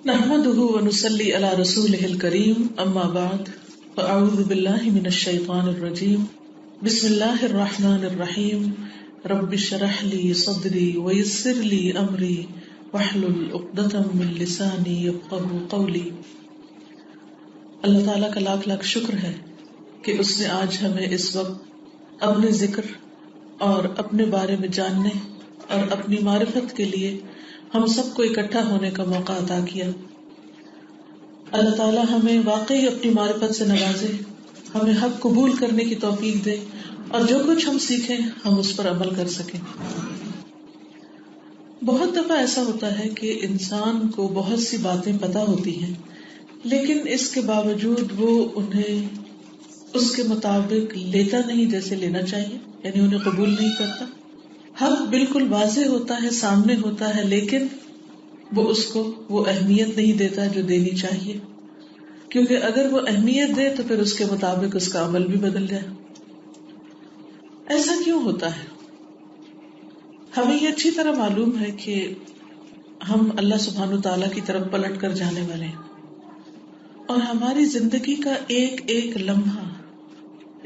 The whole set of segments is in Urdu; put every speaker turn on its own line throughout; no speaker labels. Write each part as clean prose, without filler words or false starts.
نحمده ونصلي على رسوله الكريم اما بعد فاعوذ بالله من الشيطان الرجيم بسم الله الرحمن الرحيم رب اشرح لي صدري ويسر لي امري واحلل عقدة من لساني يفقهوا قولي۔ اللہ تعالیٰ کا لاکھ لاکھ شکر ہے کہ اس نے آج ہمیں اس وقت اپنے ذکر اور اپنے بارے میں جاننے اور اپنی معرفت کے لیے ہم سب کو اکٹھا ہونے کا موقع عطا کیا۔ اللہ تعالیٰ ہمیں واقعی اپنی معرفت سے نوازے، ہمیں حق قبول کرنے کی توفیق دے اور جو کچھ ہم سیکھیں ہم اس پر عمل کر سکیں۔ بہت دفعہ ایسا ہوتا ہے کہ انسان کو بہت سی باتیں پتہ ہوتی ہیں لیکن اس کے باوجود وہ انہیں اس کے مطابق لیتا نہیں جیسے لینا چاہیے، یعنی انہیں قبول نہیں کرتا۔ حق بالکل واضح ہوتا ہے، سامنے ہوتا ہے، لیکن وہ اس کو وہ اہمیت نہیں دیتا جو دینی چاہیے، کیونکہ اگر وہ اہمیت دے تو پھر اس کے مطابق اس کا عمل بھی بدل جائے۔ ایسا کیوں ہوتا ہے؟ ہمیں یہ اچھی طرح معلوم ہے کہ ہم اللہ سبحانہ تعالیٰ کی طرف پلٹ کر جانے والے ہیں، اور ہماری زندگی کا ایک ایک لمحہ،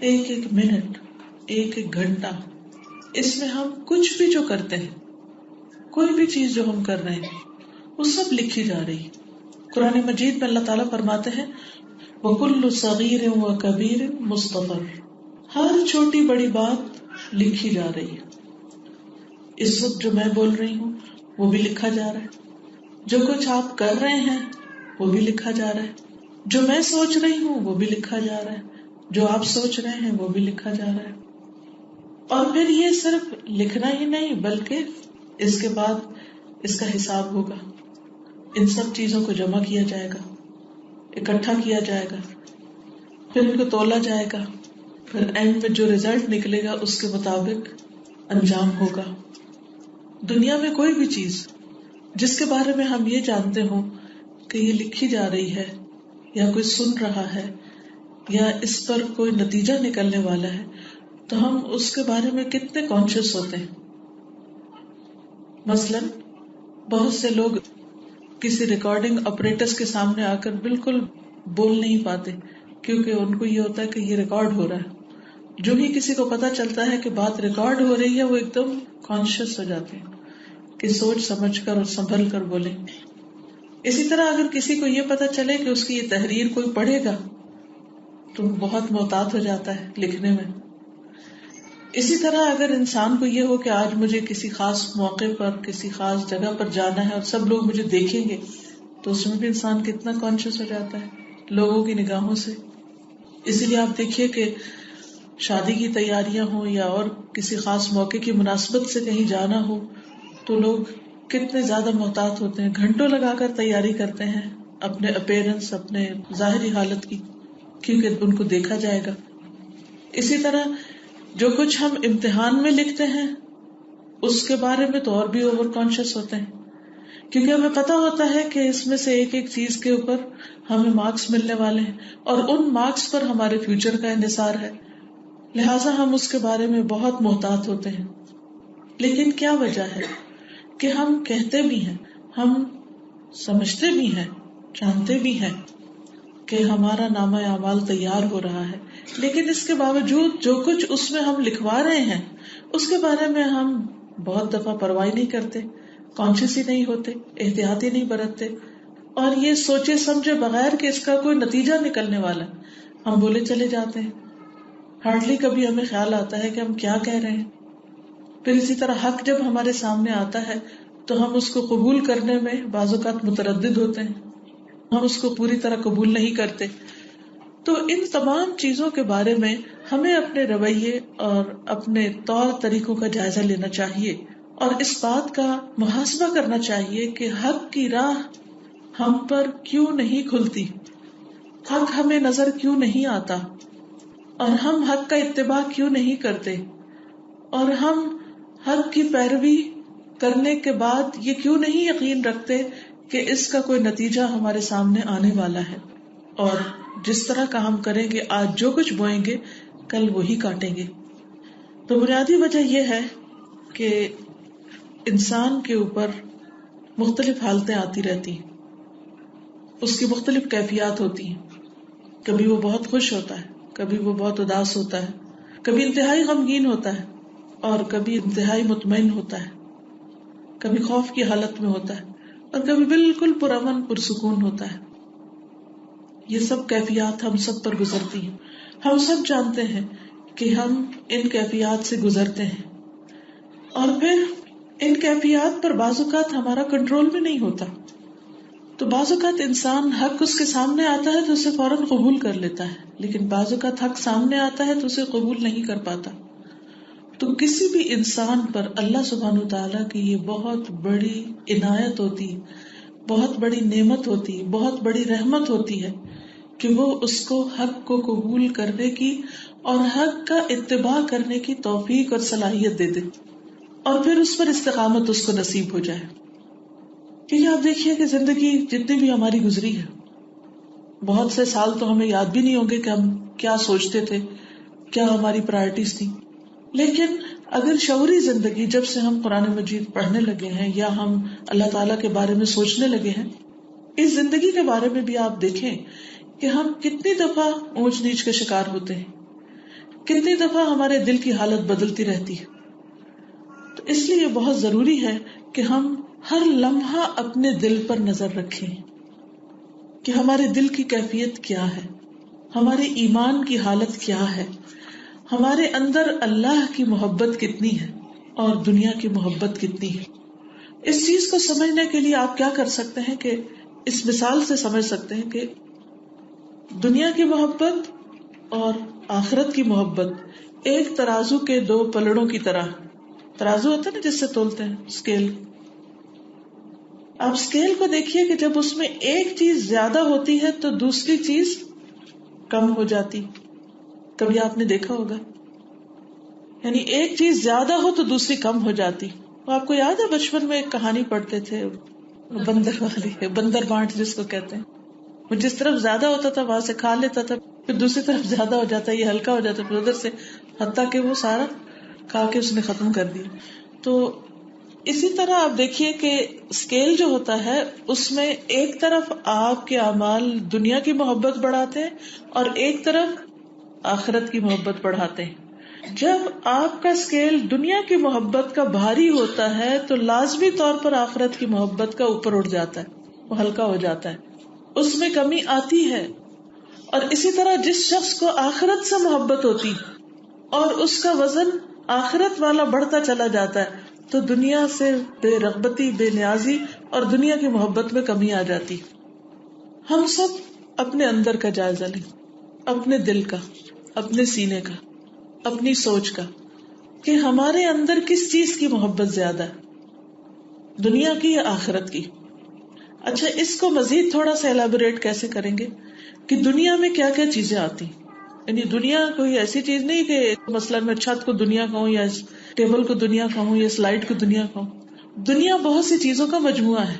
ایک ایک منٹ، ایک ایک گھنٹہ، اس میں ہم کچھ بھی جو کرتے ہیں، کوئی بھی چیز جو ہم کر رہے ہیں، وہ سب لکھی جا رہی ہے۔ قرآن مجید میں اللہ تعالیٰ فرماتے ہیں وَكُلُّ صَغِيرٍ وَكَبِيرٍ مُسْتَطَرٌ، ہر چھوٹی بڑی بات لکھی جا رہی ہے۔ اس وقت جو میں بول رہی ہوں وہ بھی لکھا جا رہا ہے، جو کچھ آپ کر رہے ہیں وہ بھی لکھا جا رہا ہے، جو میں سوچ رہی ہوں وہ بھی لکھا جا رہا ہے، جو آپ سوچ رہے ہیں وہ بھی لکھا جا رہا ہے۔ اور پھر یہ صرف لکھنا ہی نہیں بلکہ اس کے بعد اس کا حساب ہوگا، ان سب چیزوں کو جمع کیا جائے گا، اکٹھا کیا جائے گا، پھر ان کو تولا جائے گا، پھر اینڈ میں جو رزلٹ نکلے گا اس کے مطابق انجام ہوگا۔ دنیا میں کوئی بھی چیز جس کے بارے میں ہم یہ جانتے ہوں کہ یہ لکھی جا رہی ہے یا کوئی سن رہا ہے یا اس پر کوئی نتیجہ نکلنے والا ہے تو ہم اس کے بارے میں کتنے کانشیس ہوتے ہیں۔ مثلاً بہت سے لوگ کسی ریکارڈنگ آپریٹرز کے سامنے آ کر بالکل بول نہیں پاتے کیونکہ ان کو یہ ہوتا ہے کہ یہ ریکارڈ ہو رہا ہے۔ جو ہی کسی کو پتا چلتا ہے کہ بات ریکارڈ ہو رہی ہے وہ ایک دم کانشیس ہو جاتے ہیں کہ سوچ سمجھ کر اور سنبھل کر بولیں۔ اسی طرح اگر کسی کو یہ پتا چلے کہ اس کی یہ تحریر کوئی پڑھے گا تو وہ بہت محتاط ہو جاتا ہے لکھنے میں۔ اسی طرح اگر انسان کو یہ ہو کہ آج مجھے کسی خاص موقع پر کسی خاص جگہ پر جانا ہے اور سب لوگ مجھے دیکھیں گے تو اس میں بھی انسان کتنا کانشیس ہو جاتا ہے لوگوں کی نگاہوں سے۔ اسی لیے آپ دیکھیے کہ شادی کی تیاریاں ہوں یا اور کسی خاص موقع کی مناسبت سے کہیں جانا ہو تو لوگ کتنے زیادہ محتاط ہوتے ہیں، گھنٹوں لگا کر تیاری کرتے ہیں اپنے اپیرنس، اپنے ظاہری حالت کی، کیونکہ ان کو دیکھا جائے گا۔ اسی طرح جو کچھ ہم امتحان میں لکھتے ہیں اس کے بارے میں تو اور بھی اوور کانشیس ہوتے ہیں، کیونکہ ہمیں پتا ہوتا ہے کہ اس میں سے ایک ایک چیز کے اوپر ہمیں مارکس ملنے والے ہیں اور ان مارکس پر ہمارے فیوچر کا انحصار ہے، لہٰذا ہم اس کے بارے میں بہت محتاط ہوتے ہیں۔ لیکن کیا وجہ ہے کہ ہم کہتے بھی ہیں، ہم سمجھتے بھی ہیں، جانتے بھی ہیں کہ ہمارا نامہ اعمال تیار ہو رہا ہے، لیکن اس کے باوجود جو کچھ اس میں ہم لکھوا رہے ہیں اس کے بارے میں ہم بہت دفعہ پرواہ نہیں کرتے، کانشیس ہی نہیں ہوتے، احتیاط ہی نہیں برتتے، اور یہ سوچے سمجھے بغیر کہ اس کا کوئی نتیجہ نکلنے والا ہم بولے چلے جاتے ہیں۔ ہارڈلی کبھی ہمیں خیال آتا ہے کہ ہم کیا کہہ رہے ہیں۔ پھر اسی طرح حق جب ہمارے سامنے آتا ہے تو ہم اس کو قبول کرنے میں بعض اوقات متردد ہوتے ہیں، ہم اس کو پوری طرح قبول نہیں کرتے۔ تو ان تمام چیزوں کے بارے میں ہمیں اپنے رویے اور اپنے طور طریقوں کا جائزہ لینا چاہیے اور اس بات کا محاسبہ کرنا چاہیے کہ حق کی راہ ہم پر کیوں نہیں کھلتی، حق ہمیں نظر کیوں نہیں آتا، اور ہم حق کا اتباع کیوں نہیں کرتے، اور ہم حق کی پیروی کرنے کے بعد یہ کیوں نہیں یقین رکھتے کہ اس کا کوئی نتیجہ ہمارے سامنے آنے والا ہے، اور جس طرح کا ہم کریں گے آج جو کچھ بوئیں گے کل وہی کاٹیں گے۔ تو بنیادی وجہ یہ ہے کہ انسان کے اوپر مختلف حالتیں آتی رہتی ہیں، اس کی مختلف کیفیات ہوتی ہیں. کبھی وہ بہت خوش ہوتا ہے، کبھی وہ بہت اداس ہوتا ہے، کبھی انتہائی غمگین ہوتا ہے اور کبھی انتہائی مطمئن ہوتا ہے، کبھی خوف کی حالت میں ہوتا ہے اور کبھی بالکل پرامن پرسکون ہوتا ہے. یہ سب کیفیات ہم سب پر گزرتی ہیں. ہم سب جانتے ہیں کہ ہم ان کیفیات سے گزرتے ہیں، اور پھر ان کیفیات پر بعض اوقات ہمارا کنٹرول بھی نہیں ہوتا. تو بعض اوقات انسان حق اس کے سامنے آتا ہے تو اسے فوراً قبول کر لیتا ہے، لیکن بعض اوقات حق سامنے آتا ہے تو اسے قبول نہیں کر پاتا. تو کسی بھی انسان پر اللہ سبحانہ وتعالیٰ کی یہ بہت بڑی عنایت ہوتی، بہت بڑی نعمت ہوتی، بہت بڑی رحمت ہوتی ہے کہ وہ اس کو حق کو قبول کرنے کی اور حق کا اتباع کرنے کی توفیق اور صلاحیت دے دے، اور پھر اس پر استقامت اس کو نصیب ہو جائے. کیونکہ آپ دیکھیے کہ زندگی جتنی بھی ہماری گزری ہے، بہت سے سال تو ہمیں یاد بھی نہیں ہوں گے کہ ہم کیا سوچتے تھے، کیا ہماری پرائرٹیز تھی. لیکن اگر شعوری زندگی جب سے ہم قرآن مجید پڑھنے لگے ہیں یا ہم اللہ تعالیٰ کے بارے میں سوچنے لگے ہیں، اس زندگی کے بارے میں بھی آپ دیکھیں کہ ہم کتنی دفعہ اونچ نیچ کے شکار ہوتے ہیں، کتنی دفعہ ہمارے دل کی حالت بدلتی رہتی ہے. تو اس لیے بہت ضروری ہے کہ ہم ہر لمحہ اپنے دل پر نظر رکھیں کہ ہمارے دل کی کیفیت کیا ہے، ہمارے ایمان کی حالت کیا ہے، ہمارے اندر اللہ کی محبت کتنی ہے اور دنیا کی محبت کتنی ہے. اس چیز کو سمجھنے کے لیے آپ کیا کر سکتے ہیں کہ اس مثال سے سمجھ سکتے ہیں کہ دنیا کی محبت اور آخرت کی محبت ایک ترازو کے دو پلڑوں کی طرح. ترازو ہوتا ہے نا جس سے تولتے ہیں، اسکیل. آپ اسکیل کو دیکھیے کہ جب اس میں ایک چیز زیادہ ہوتی ہے تو دوسری چیز کم ہو جاتی. کبھی آپ نے دیکھا ہوگا، یعنی ایک چیز زیادہ ہو تو دوسری کم ہو جاتی. وہ آپ کو یاد ہے بچپن میں ایک کہانی پڑھتے تھے بندر والی، بندر بانٹ جس کو کہتے ہیں. وہ جس طرف زیادہ ہوتا تھا وہاں سے کھا لیتا تھا، پھر دوسری طرف زیادہ ہو جاتا ہے، یہ ہلکا ہو جاتا ہے، پھر ادھر سے، حتیٰ کہ وہ سارا کھا کے اس نے ختم کر دیا. تو اسی طرح آپ دیکھیے کہ اسکیل جو ہوتا ہے اس میں ایک طرف آپ کے اعمال دنیا کی محبت بڑھاتے ہیں اور ایک طرف آخرت کی محبت بڑھاتے ہیں. جب آپ کا اسکیل دنیا کی محبت کا بھاری ہوتا ہے تو لازمی طور پر آخرت کی محبت کا اوپر اٹھ جاتا ہے، وہ ہلکا ہو جاتا ہے، اس میں کمی آتی ہے. اور اسی طرح جس شخص کو آخرت سے محبت ہوتی اور اس کا وزن آخرت والا بڑھتا چلا جاتا ہے تو دنیا سے بے رغبتی، بے نیازی اور دنیا کی محبت میں کمی آ جاتی. ہم سب اپنے اندر کا جائزہ لیں، اپنے دل کا، اپنے سینے کا، اپنی سوچ کا، کہ ہمارے اندر کس چیز کی محبت زیادہ ہے، دنیا کی یا آخرت کی. اچھا، اس کو مزید تھوڑا سا ایلیبوریٹ کیسے کریں گے کہ دنیا میں کیا کیا چیزیں آتی. یعنی دنیا کوئی ایسی چیز نہیں کہ مثلاً میں چھت کو دنیا کہوں یا ٹیبل کو دنیا کہوں یا سلائڈ کو دنیا کہوں. دنیا بہت سی چیزوں کا مجموعہ ہے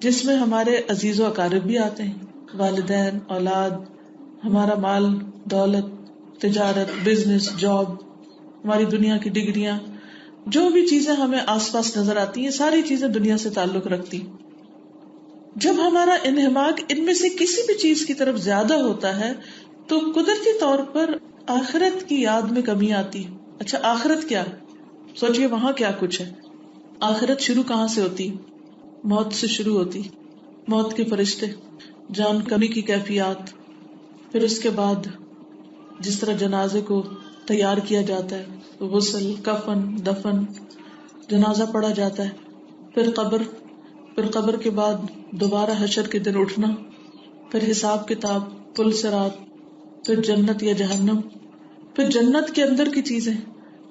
جس میں ہمارے عزیز و اقارب بھی آتے ہیں، والدین، اولاد، ہمارا مال، دولت، تجارت، بزنس، جاب، ہماری دنیا کی ڈگریاں، جو بھی چیزیں ہمیں آس پاس نظر آتی ہیں ساری چیزیں دنیا سے تعلق رکھتی. جب ہمارا انہماک ان میں سے کسی بھی چیز کی طرف زیادہ ہوتا ہے تو قدرتی طور پر آخرت کی یاد میں کمی آتی. اچھا، آخرت کیا؟ سوچئے وہاں کیا کچھ ہے. آخرت شروع کہاں سے ہوتی؟ موت سے شروع ہوتی. موت کے فرشتے، جان کمی کی کیفیات، پھر اس کے بعد جس طرح جنازے کو تیار کیا جاتا ہے، غسل، کفن، دفن، جنازہ پڑھا جاتا ہے، پھر قبر کے بعد دوبارہ حشر کے دن اٹھنا، پھر حساب کتاب، پل صراط، پھر جنت یا جہنم، پھر جنت کے اندر کی چیزیں،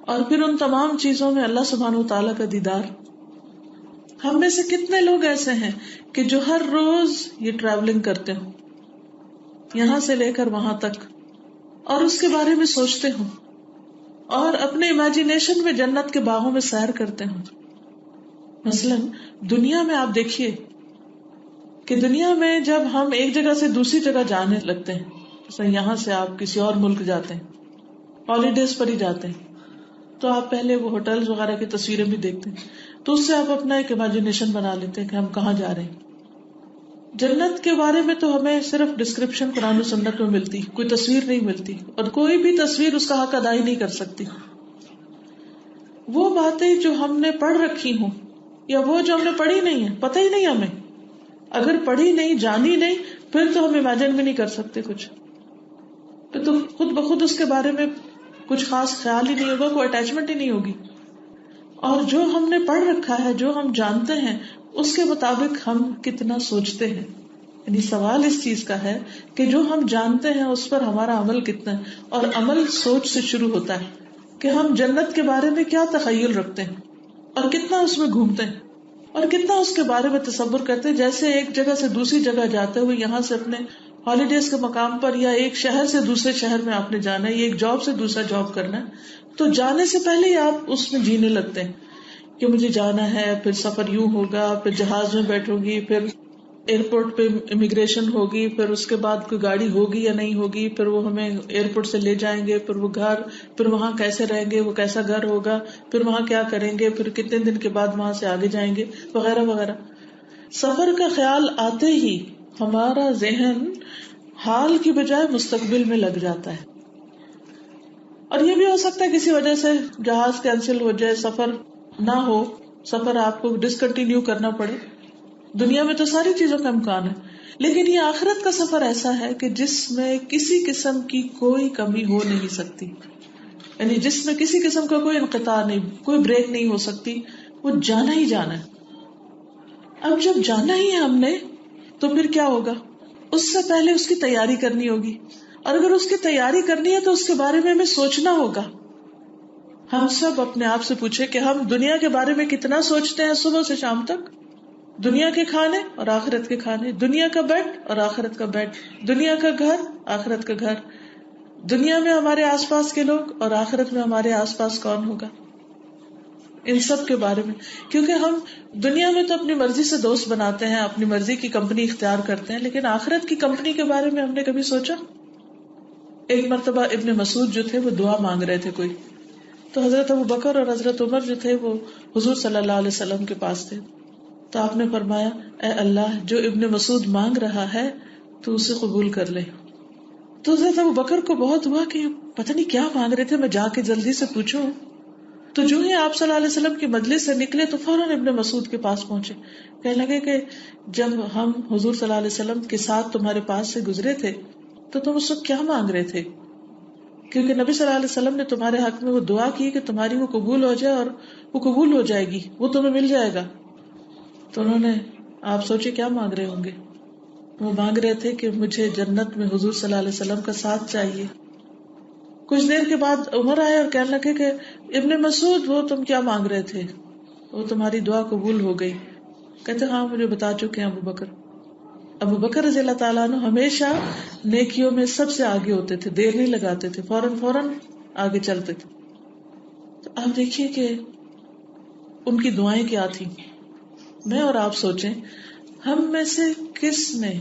اور پھر ان تمام چیزوں میں اللہ سبحانہ وتعالیٰ کا دیدار. ہم میں سے کتنے لوگ ایسے ہیں کہ جو ہر روز یہ ٹریولنگ کرتے ہوں یہاں سے لے کر وہاں تک اور اس کے بارے میں سوچتے ہوں اور اپنے امیجنیشن میں جنت کے باغوں میں سیر کرتے ہوں. مثلاً دنیا میں آپ دیکھیے کہ دنیا میں جب ہم ایک جگہ سے دوسری جگہ جانے لگتے ہیں، مثلا یہاں سے آپ کسی اور ملک جاتے ہیں، ہالیڈیز پر ہی جاتے ہیں، تو آپ پہلے وہ ہوٹلز وغیرہ کی تصویریں بھی دیکھتے ہیں، تو اس سے آپ اپنا ایک امیجنیشن بنا لیتے ہیں کہ ہم کہاں جا رہے ہیں. جنت کے بارے میں تو ہمیں صرف ڈسکرپشن قرآن و سنت میں ملتی، کوئی تصویر نہیں ملتی، اور کوئی بھی تصویر اس کا حق ادا ہی نہیں کر سکتی. وہ باتیں جو ہم نے پڑھ رکھی ہوں یا وہ جو ہم نے پڑھی نہیں ہے، پتہ ہی نہیں ہمیں، اگر پڑھی نہیں جانی نہیں پھر تو ہم امیجن بھی نہیں کر سکتے کچھ، پھر تو خود بخود اس کے بارے میں کچھ خاص خیال ہی نہیں ہوگا، کوئی اٹیچمنٹ ہی نہیں ہوگی. اور جو ہم نے پڑھ رکھا ہے، جو ہم جانتے ہیں، اس کے مطابق ہم کتنا سوچتے ہیں. یعنی سوال اس چیز کا ہے کہ جو ہم جانتے ہیں اس پر ہمارا عمل کتنا ہے، اور عمل سوچ سے شروع ہوتا ہے کہ ہم جنت کے بارے میں کیا تخیل رکھتے ہیں اور کتنا اس میں گھومتے ہیں اور کتنا اس کے بارے میں تصور کرتے ہیں. جیسے ایک جگہ سے دوسری جگہ جاتے ہوئے، یہاں سے اپنے ہالیڈیز کے مقام پر یا ایک شہر سے دوسرے شہر میں آپ نے جانا ہے، یا ایک جاب سے دوسرا جاب کرنا ہے، تو جانے سے پہلے ہی آپ اس میں جینے لگتے ہیں کہ مجھے جانا ہے، پھر سفر یوں ہوگا، پھر جہاز میں بیٹھوں گی، پھر ایئرپورٹ پہ امیگریشن ہوگی، پھر اس کے بعد کوئی گاڑی ہوگی یا نہیں ہوگی، پھر وہ ہمیں ایئرپورٹ سے لے جائیں گے، پھر وہ گھر، پھر وہاں کیسے رہیں گے، وہ کیسا گھر ہوگا، پھر وہاں کیا کریں گے، پھر کتنے دن کے بعد وہاں سے آگے جائیں گے، وغیرہ وغیرہ. سفر کا خیال آتے ہی ہمارا ذہن حال کی بجائے مستقبل میں لگ جاتا ہے. اور یہ بھی ہو سکتا ہے کسی وجہ سے جہاز کینسل ہو جائے، سفر نہ ہو، سفر آپ کو ڈسکنٹینیو کرنا پڑے. دنیا میں تو ساری چیزوں کا امکان ہے، لیکن یہ آخرت کا سفر ایسا ہے کہ جس میں کسی قسم کی کوئی کمی ہو نہیں سکتی، یعنی جس میں کسی قسم کا کوئی انقطاع نہیں، کوئی بریک نہیں ہو سکتی. وہ جانا ہی جانا ہے. اب جب جانا ہی ہے ہم نے تو پھر کیا ہوگا؟ اس سے پہلے اس کی تیاری کرنی ہوگی، اور اگر اس کی تیاری کرنی ہے تو اس کے بارے میں ہمیں سوچنا ہوگا. ہم سب اپنے آپ سے پوچھیں کہ ہم دنیا کے بارے میں کتنا سوچتے ہیں صبح سے شام تک. دنیا کے کھانے اور آخرت کے کھانے، دنیا کا بیڈ اور آخرت کا بیڈ، دنیا کا گھر، آخرت کا گھر، دنیا میں ہمارے آس پاس کے لوگ اور آخرت میں ہمارے آس پاس کون ہوگا، ان سب کے بارے میں. کیونکہ ہم دنیا میں تو اپنی مرضی سے دوست بناتے ہیں، اپنی مرضی کی کمپنی اختیار کرتے ہیں، لیکن آخرت کی کمپنی کے بارے میں ہم نے کبھی سوچا؟ ایک مرتبہ ابن مسعود جو تھے وہ دعا مانگ رہے تھے کوئی، تو حضرت ابو بکر اور حضرت عمر جو تھے وہ حضور صلی اللہ علیہ وسلم کے پاس تھے. تو آپ نے فرمایا، اے اللہ، جو ابن مسعود مانگ رہا ہے تو اسے قبول کر لے. تو حضرت ابو بکر کو بہت ہوا کہ پتہ نہیں کیا مانگ رہے تھے، میں جا کے جلدی سے پوچھوں. تو جو ہی آپ صلی اللہ علیہ وسلم کی مجلس سے نکلے تو فوراً ابن مسعود کے پاس پہنچے، کہنے لگے کہ جب ہم حضور صلی اللہ علیہ وسلم کے ساتھ تمہارے پاس سے گزرے تھے تو تم اس وقت کیا مانگ رہے تھے؟ کیونکہ نبی صلی اللہ علیہ وسلم نے تمہارے حق میں وہ دعا کی کہ تمہاری وہ قبول ہو جائے، اور وہ قبول ہو جائے گی، وہ تمہیں مل جائے گا. تو انہوں نے، آپ سوچے کیا مانگ رہے ہوں گے؟ وہ مانگ رہے تھے کہ مجھے جنت میں حضور صلی اللہ علیہ وسلم کا ساتھ چاہیے. کچھ دیر کے بعد عمر آئے اور کہنے لگے کہ ابن مسعود، وہ تم کیا مانگ رہے تھے؟ وہ تمہاری دعا قبول ہو گئی. کہتے ہاں مجھے بتا چکے ہیں ابو بکر. ابو بکر رضی اللہ تعالیٰ عنہ ہمیشہ نیکیوں میں سب سے آگے ہوتے تھے، دیر نہیں لگاتے تھے، فوراً آگے چلتے تھے. تو آپ دیکھیے کہ ان کی دعائیں کیا تھیں. میں اور آپ سوچیں، ہم میں سے کس نے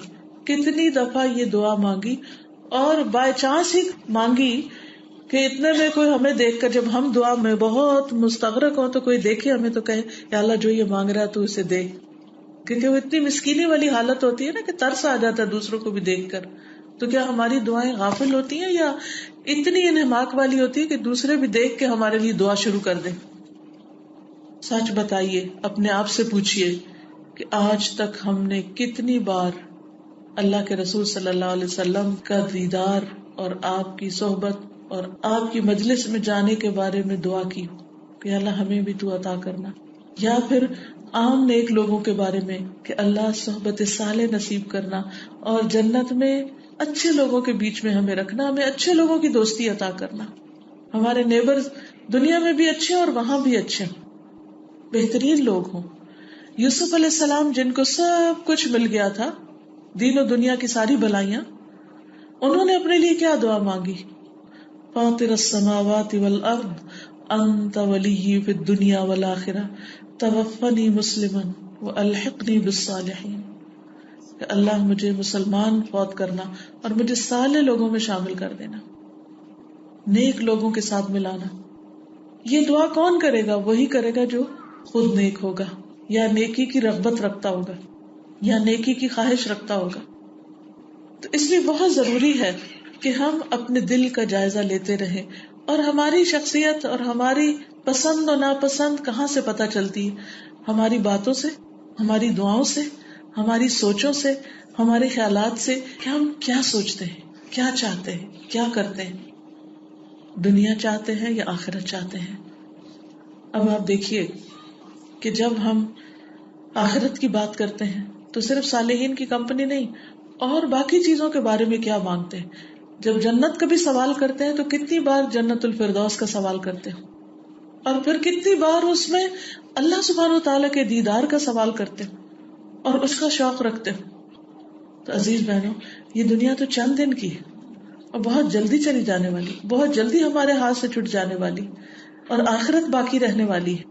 کتنی دفعہ یہ دعا مانگی اور بائی چانس ہی مانگی کہ اتنے میں کوئی ہمیں دیکھ کر، جب ہم دعا میں بہت مستغرق ہوں تو کوئی دیکھے ہمیں تو کہے یا اللہ جو یہ مانگ رہا ہے تو اسے دے. کیونکہ وہ اتنی مسکینی والی حالت ہوتی ہے نا کہ ترس آ جاتا ہے دوسروں کو بھی دیکھ کر. تو کیا ہماری دعائیں غافل ہوتی ہیں یا اتنی انہماک والی ہوتی ہے کہ دوسرے بھی دیکھ کے ہمارے لیے دعا شروع کر دیں؟ سچ بتائیے، اپنے آپ سے پوچھئے کہ آج تک ہم نے کتنی بار اللہ کے رسول صلی اللہ علیہ وسلم کا دیدار اور آپ کی صحبت اور آپ کی مجلس میں جانے کے بارے میں دعا کی کہ اللہ ہمیں بھی تو عطا کرنا، یا پھر عام نیک لوگوں کے بارے میں کہ اللہ صحبت صالح نصیب کرنا اور جنت میں اچھے لوگوں کے بیچ میں ہمیں رکھنا، ہمیں اچھے لوگوں کی دوستی عطا کرنا، ہمارے نیبرز دنیا میں بھی اچھے اور وہاں بھی اچھے، بہترین لوگ ہوں. یوسف علیہ السلام جن کو سب کچھ مل گیا تھا، دین و دنیا کی ساری بھلائیاں، انہوں نے اپنے لیے کیا دعا مانگی؟ فاطر السماوات والارض انت ولی فی الدنیا والآخرہ توفنی مسلما والحقنی بالصالحین، کہ اللہ مجھے مسلمان فوت کرنا اور مجھے صالح لوگوں میں شامل کر دینا، نیک لوگوں کے ساتھ ملانا. یہ دعا کون کرے گا؟ وہی کرے گا جو خود نیک ہوگا یا نیکی کی رغبت رکھتا ہوگا. یا نیکی کی خواہش رکھتا ہوگا. تو اس لیے بہت ضروری ہے کہ ہم اپنے دل کا جائزہ لیتے رہیں. اور ہماری شخصیت اور ہماری پسند و ناپسند کہاں سے پتہ چلتی ہے؟ ہماری باتوں سے، ہماری دعاؤں سے، ہماری سوچوں سے، ہمارے خیالات سے کہ ہم کیا سوچتے ہیں، کیا چاہتے ہیں، کیا کرتے ہیں، دنیا چاہتے ہیں یا آخرت چاہتے ہیں. اب آپ دیکھیے کہ جب ہم آخرت کی بات کرتے ہیں تو صرف صالحین کی کمپنی نہیں، اور باقی چیزوں کے بارے میں کیا مانگتے ہیں. جب جنت کا بھی سوال کرتے ہیں تو کتنی بار جنت الفردوس کا سوال کرتے ہیں، اور پھر کتنی بار اس میں اللہ سبحانہ و تعالیٰ کے دیدار کا سوال کرتے ہیں اور اس کا شوق رکھتے ہیں. تو عزیز بہنوں، یہ دنیا تو چند دن کی ہے اور بہت جلدی چلی جانے والی، بہت جلدی ہمارے ہاتھ سے چھٹ جانے والی، اور آخرت باقی رہنے والی ہے.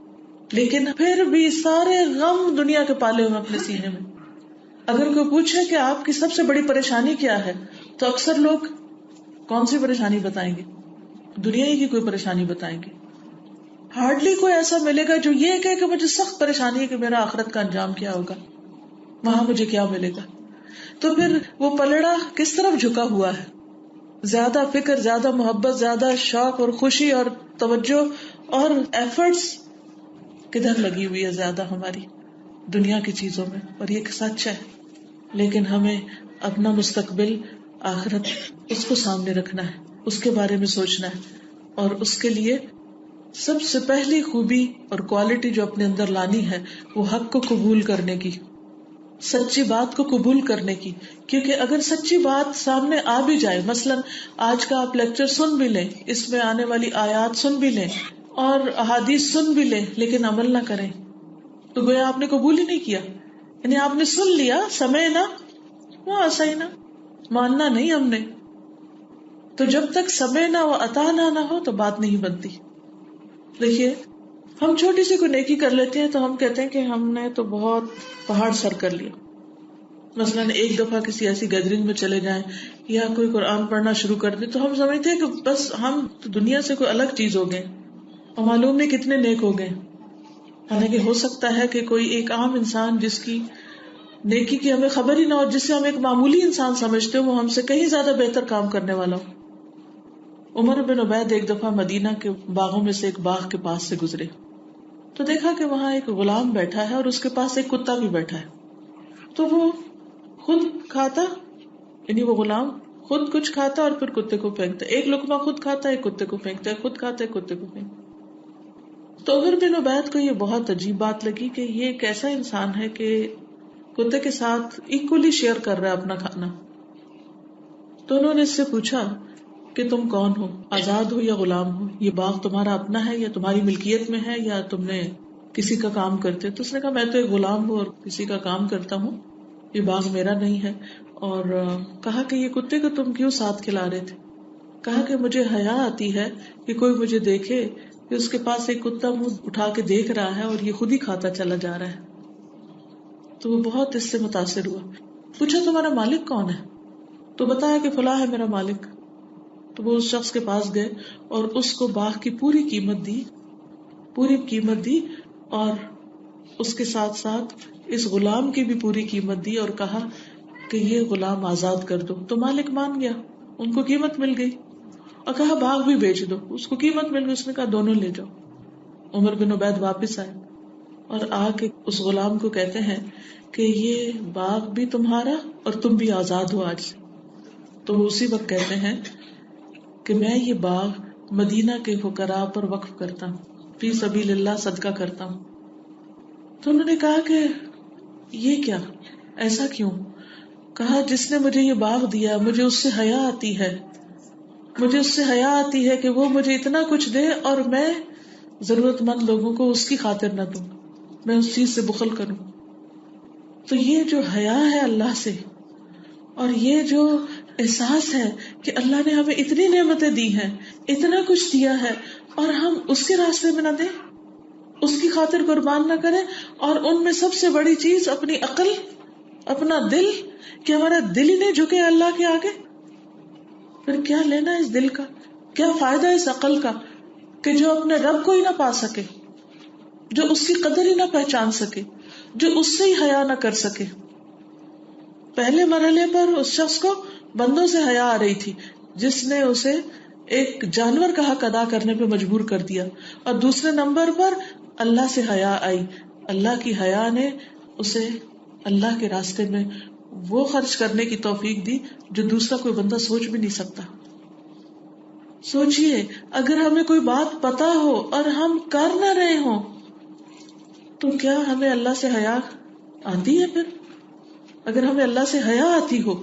لیکن پھر بھی سارے غم دنیا کے پالے ہوئے اپنے سینے میں. اگر کوئی پوچھے کہ آپ کی سب سے بڑی پریشانی کیا ہے تو اکثر لوگ کون سی پریشانی بتائیں گے؟ دنیا ہی کی کوئی پریشانی بتائیں گے. ہارڈلی کوئی ایسا ملے گا جو یہ کہے کہ مجھے سخت پریشانی ہے کہ میرا آخرت کا انجام کیا ہوگا، وہاں مجھے کیا ملے گا. تو پھر وہ پلڑا کس طرف جھکا ہوا ہے؟ زیادہ فکر، زیادہ محبت، زیادہ شوق اور خوشی اور توجہ اور ایفرٹس کدھر لگی ہوئی ہے؟ زیادہ ہماری دنیا کی چیزوں میں. اور یہ سچ ہے، لیکن ہمیں اپنا مستقبل، آخرت، اس کو سامنے رکھنا ہے، اس کے بارے میں سوچنا ہے. اور اس کے لیے سب سے پہلی خوبی اور کوالٹی جو اپنے اندر لانی ہے وہ حق کو قبول کرنے کی، سچی بات کو قبول کرنے کی. کیونکہ اگر سچی بات سامنے آ بھی جائے، مثلا آج کا آپ لیکچر سن بھی لیں، اس میں آنے والی آیات سن بھی لیں اور احادیث سن بھی لیں، لیکن عمل نہ کریں تو گویا آپ نے قبول ہی نہیں کیا. یعنی آپ نے سن لیا، سمعنا وعصینا، ماننا نہیں ہم نے. تو جب تک سمعنا واطعنا نہ ہو تو بات نہیں بنتی. دیکھیے، ہم چھوٹی سی کوئی نیکی کر لیتے ہیں تو ہم کہتے ہیں کہ ہم نے تو بہت پہاڑ سر کر لیا. مثلا ایک دفعہ کسی ایسی گیدرنگ میں چلے جائیں یا کوئی قرآن پڑھنا شروع کر دے تو ہم سمجھتے ہیں کہ بس ہم تو دنیا سے کوئی الگ چیز ہو گئے اور معلوم نہیں کتنے نیک ہو گئے. حالانکہ ہو سکتا ہے کہ کوئی ایک عام انسان جس کی نیکی کی ہمیں خبر ہی نہ ہو، جسے ہم ایک معمولی انسان سمجھتے ہو، وہ ہم سے کہیں زیادہ بہتر کام کرنے والا ہو. عمر بن عبید ایک دفعہ مدینہ کے باغوں میں سے ایک باغ کے پاس سے گزرے تو دیکھا کہ وہاں ایک غلام بیٹھا ہے اور اس کے پاس ایک کتا بھی بیٹھا ہے. تو وہ خود کھاتا، یعنی وہ غلام خود کچھ کھاتا اور پھر کتے کو پھینکتا. ایک لقمہ خود کھاتا ہے، ایک کتے کو پھینکتا ہے، خود کھاتا ہے، کتے کو پھینکتا. تو عمر بن عبید کو یہ بہت عجیب بات لگی کہ یہ ایک ایسا انسان ہے کہ کتے کے ساتھ ایکولی شیئر کر رہا ہے اپنا کھانا. تو انہوں نے اس سے پوچھا کہ تم کون ہو، آزاد ہو یا غلام ہو؟ یہ باغ تمہارا اپنا ہے یا تمہاری ملکیت میں ہے یا تم نے کسی کا کام کرتے؟ تو اس نے کہا میں تو ایک غلام ہوں اور کسی کا کام کرتا ہوں، یہ باغ میرا نہیں ہے. اور کہا کہ یہ کتے کو تم کیوں ساتھ کھلا رہے تھے؟ کہا کہ مجھے حیا آتی ہے کہ کوئی مجھے دیکھے کہ اس کے پاس ایک کتا منہ اٹھا کے دیکھ رہا ہے اور یہ خود ہی کھاتا چلا جا رہا ہے. تو وہ بہت اس سے متاثر ہوا. پوچھا تمہارا مالک کون ہے؟ تو بتایا کہ فلاں ہے میرا مالک. تو وہ اس شخص کے پاس گئے اور اس کو باغ کی پوری قیمت دی اور اس کے ساتھ ساتھ اس غلام کی بھی پوری قیمت دی اور کہا کہ یہ غلام آزاد کر دو. تو مالک مان گیا، ان کو قیمت مل گئی. اور کہا باغ بھی بیچ دو، اس کو قیمت مل گئی. اس نے کہا دونوں لے جاؤ. عمر بن عبید واپس آئے اور آ کے اس غلام کو کہتے ہیں کہ یہ باغ بھی تمہارا اور تم بھی آزاد ہو آج سے. تو وہ اسی وقت کہتے ہیں کہ میں یہ باغ مدینہ کے فقراء پر وقف کرتا ہوں، فی سبیل اللہ صدقہ کرتا ہوں. تو انہوں نے کہا کہ یہ کیا، ایسا کیوں؟ کہا جس نے مجھے یہ باغ دیا مجھے اس سے حیا آتی ہے کہ وہ مجھے اتنا کچھ دے اور میں ضرورت مند لوگوں کو اس کی خاطر نہ دوں، میں اس چیز سے بخل کروں. تو یہ جو حیا ہے اللہ سے اور یہ جو احساس ہے کہ اللہ نے ہمیں اتنی نعمتیں دی ہیں، اتنا کچھ دیا ہے، اور ہم اس کے راستے میں نہ دیں، اس کی خاطر قربان نہ کریں. اور ان میں سب سے بڑی چیز اپنی عقل، اپنا دل، کہ ہمارا دل ہی نہیں جھکے اللہ کے آگے. پھر کیا لینا اس دل کا، کیا فائدہ اس عقل کا کہ جو اپنے رب کو ہی نہ پا سکے، جو اس کی قدر ہی نہ پہچان سکے، جو اس سے ہی حیا نہ کر سکے. پہلے مرحلے پر اس شخص کو بندوں سے حیا آ رہی تھی جس نے اسے ایک جانور کا حق ادا کرنے پہ مجبور کر دیا، اور دوسرے نمبر پر اللہ سے حیا آئی، اللہ کی حیا نے اسے اللہ کے راستے میں وہ خرچ کرنے کی توفیق دی جو دوسرا کوئی بندہ سوچ بھی نہیں سکتا. سوچئے اگر ہمیں کوئی بات پتا ہو اور ہم کر نہ رہے ہوں تو کیا ہمیں اللہ سے حیا آتی ہے؟ پھر اگر ہمیں اللہ سے حیا آتی ہو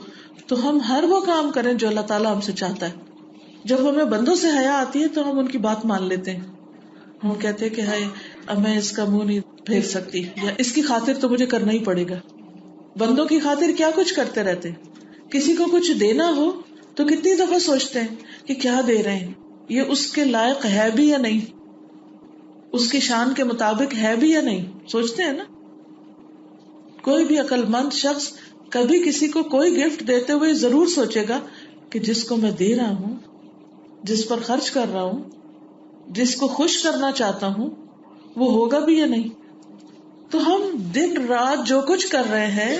تو ہم ہر وہ کام کریں جو اللہ تعالیٰ ہم سے چاہتا ہے. جب ہمیں بندوں سے حیا آتی ہے تو ہم ان کی بات مان لیتے ہیں. ہم کہتے ہیں کہ ہائے اب میں اس کا منہ نہیں پھیر سکتی، یا اس کی خاطر تو مجھے کرنا ہی پڑے گا. بندوں کی خاطر کیا کچھ کرتے رہتے ہیں. کسی کو کچھ دینا ہو تو کتنی دفعہ سوچتے ہیں کہ کیا دے رہے ہیں، یہ اس کے لائق ہے بھی یا نہیں، اس کی شان کے مطابق ہے بھی یا نہیں. سوچتے ہیں نا. کوئی بھی عقل مند شخص کبھی کسی کو کوئی گفٹ دیتے ہوئے ضرور سوچے گا کہ جس کو میں دے رہا ہوں، جس پر خرچ کر رہا ہوں، جس کو خوش کرنا چاہتا ہوں، وہ ہوگا بھی یا نہیں. تو ہم دن رات جو کچھ کر رہے ہیں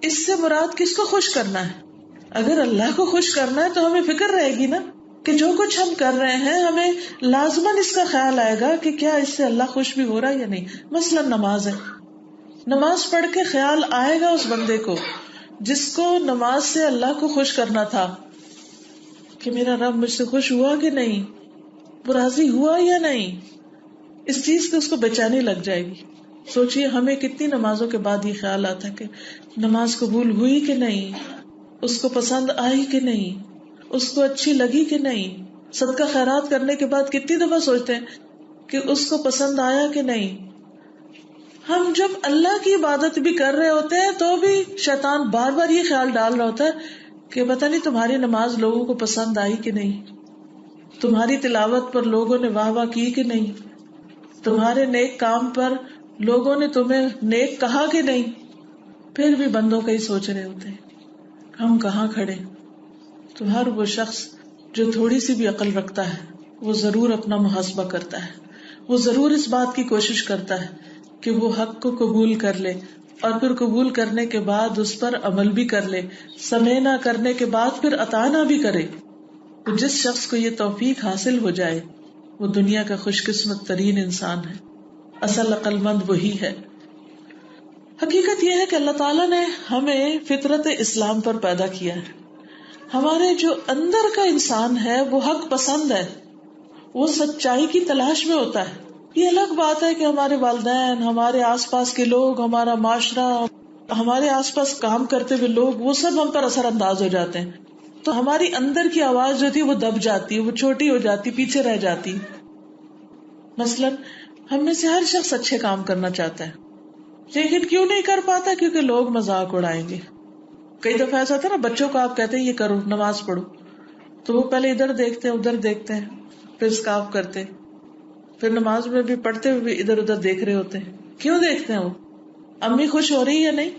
اس سے مراد کس کو خوش کرنا ہے؟ اگر اللہ کو خوش کرنا ہے تو ہمیں فکر رہے گی نا کہ جو کچھ ہم کر رہے ہیں ہمیں لازماً اس کا خیال آئے گا کہ کیا اس سے اللہ خوش بھی ہو رہا ہے یا نہیں. مثلا نماز ہے، نماز پڑھ کے خیال آئے گا اس بندے کو جس کو نماز سے اللہ کو خوش کرنا تھا کہ میرا رب مجھ سے خوش ہوا کہ نہیں، وہ راضی ہوا یا نہیں. اس چیز سے اس کو بے چینی لگ جائے گی. سوچئے ہمیں کتنی نمازوں کے بعد یہ خیال آتا ہے کہ نماز قبول ہوئی کہ نہیں، اس کو پسند آئی کہ نہیں، اس کو اچھی لگی کہ نہیں. صدقہ خیرات کرنے کے بعد کتنی دفعہ سوچتے ہیں کہ اس کو پسند آیا کہ نہیں. ہم جب اللہ کی عبادت بھی کر رہے ہوتے ہیں تو بھی شیطان بار بار یہ خیال ڈال رہا ہوتا ہے کہ پتہ نہیں تمہاری نماز لوگوں کو پسند آئی کہ نہیں، تمہاری تلاوت پر لوگوں نے واہ واہ کی کہ نہیں، تمہارے نیک کام پر لوگوں نے تمہیں نیک کہا کہ نہیں. پھر بھی بندوں کا ہی سوچ رہے ہوتے ہیں ہم کہاں کھڑے. تو ہر وہ شخص جو تھوڑی سی بھی عقل رکھتا ہے وہ ضرور اپنا محاسبہ کرتا ہے، وہ ضرور اس بات کی کوشش کرتا ہے کہ وہ حق کو قبول کر لے، اور پھر قبول کرنے کے بعد اس پر عمل بھی کر لے، سمے نہ کرنے کے بعد پھر عطا نہ بھی کرے. تو جس شخص کو یہ توفیق حاصل ہو جائے وہ دنیا کا خوش قسمت ترین انسان ہے. اصل عقل مند وہی ہے. حقیقت یہ ہے کہ اللہ تعالیٰ نے ہمیں فطرت اسلام پر پیدا کیا ہے. ہمارے جو اندر کا انسان ہے وہ حق پسند ہے، وہ سچائی کی تلاش میں ہوتا ہے. یہ الگ بات ہے کہ ہمارے والدین، ہمارے آس پاس کے لوگ، ہمارا معاشرہ، ہمارے آس پاس کام کرتے ہوئے لوگ، وہ سب ہم پر اثر انداز ہو جاتے ہیں تو ہماری اندر کی آواز جو تھی وہ دب جاتی ہے، وہ چھوٹی ہو جاتی، پیچھے رہ جاتی. مثلا ہم میں سے ہر شخص اچھے کام کرنا چاہتا ہے لیکن کیوں نہیں کر پاتا؟ کیونکہ لوگ مذاق اڑائیں گے. کئی دفعہ ایسا ہوتا ہے نا، بچوں کو آپ کہتے ہیں یہ کرو، نماز پڑھو، تو وہ پہلے ادھر دیکھتے ہیں، ادھر دیکھتے ہیں، پھر اسکاف کرتے، پھر نماز میں بھی پڑھتے ہوئے ادھر ادھر دیکھ رہے ہوتے ہیں. کیوں دیکھتے ہیں؟ وہ امی خوش ہو رہی ہے نہیں،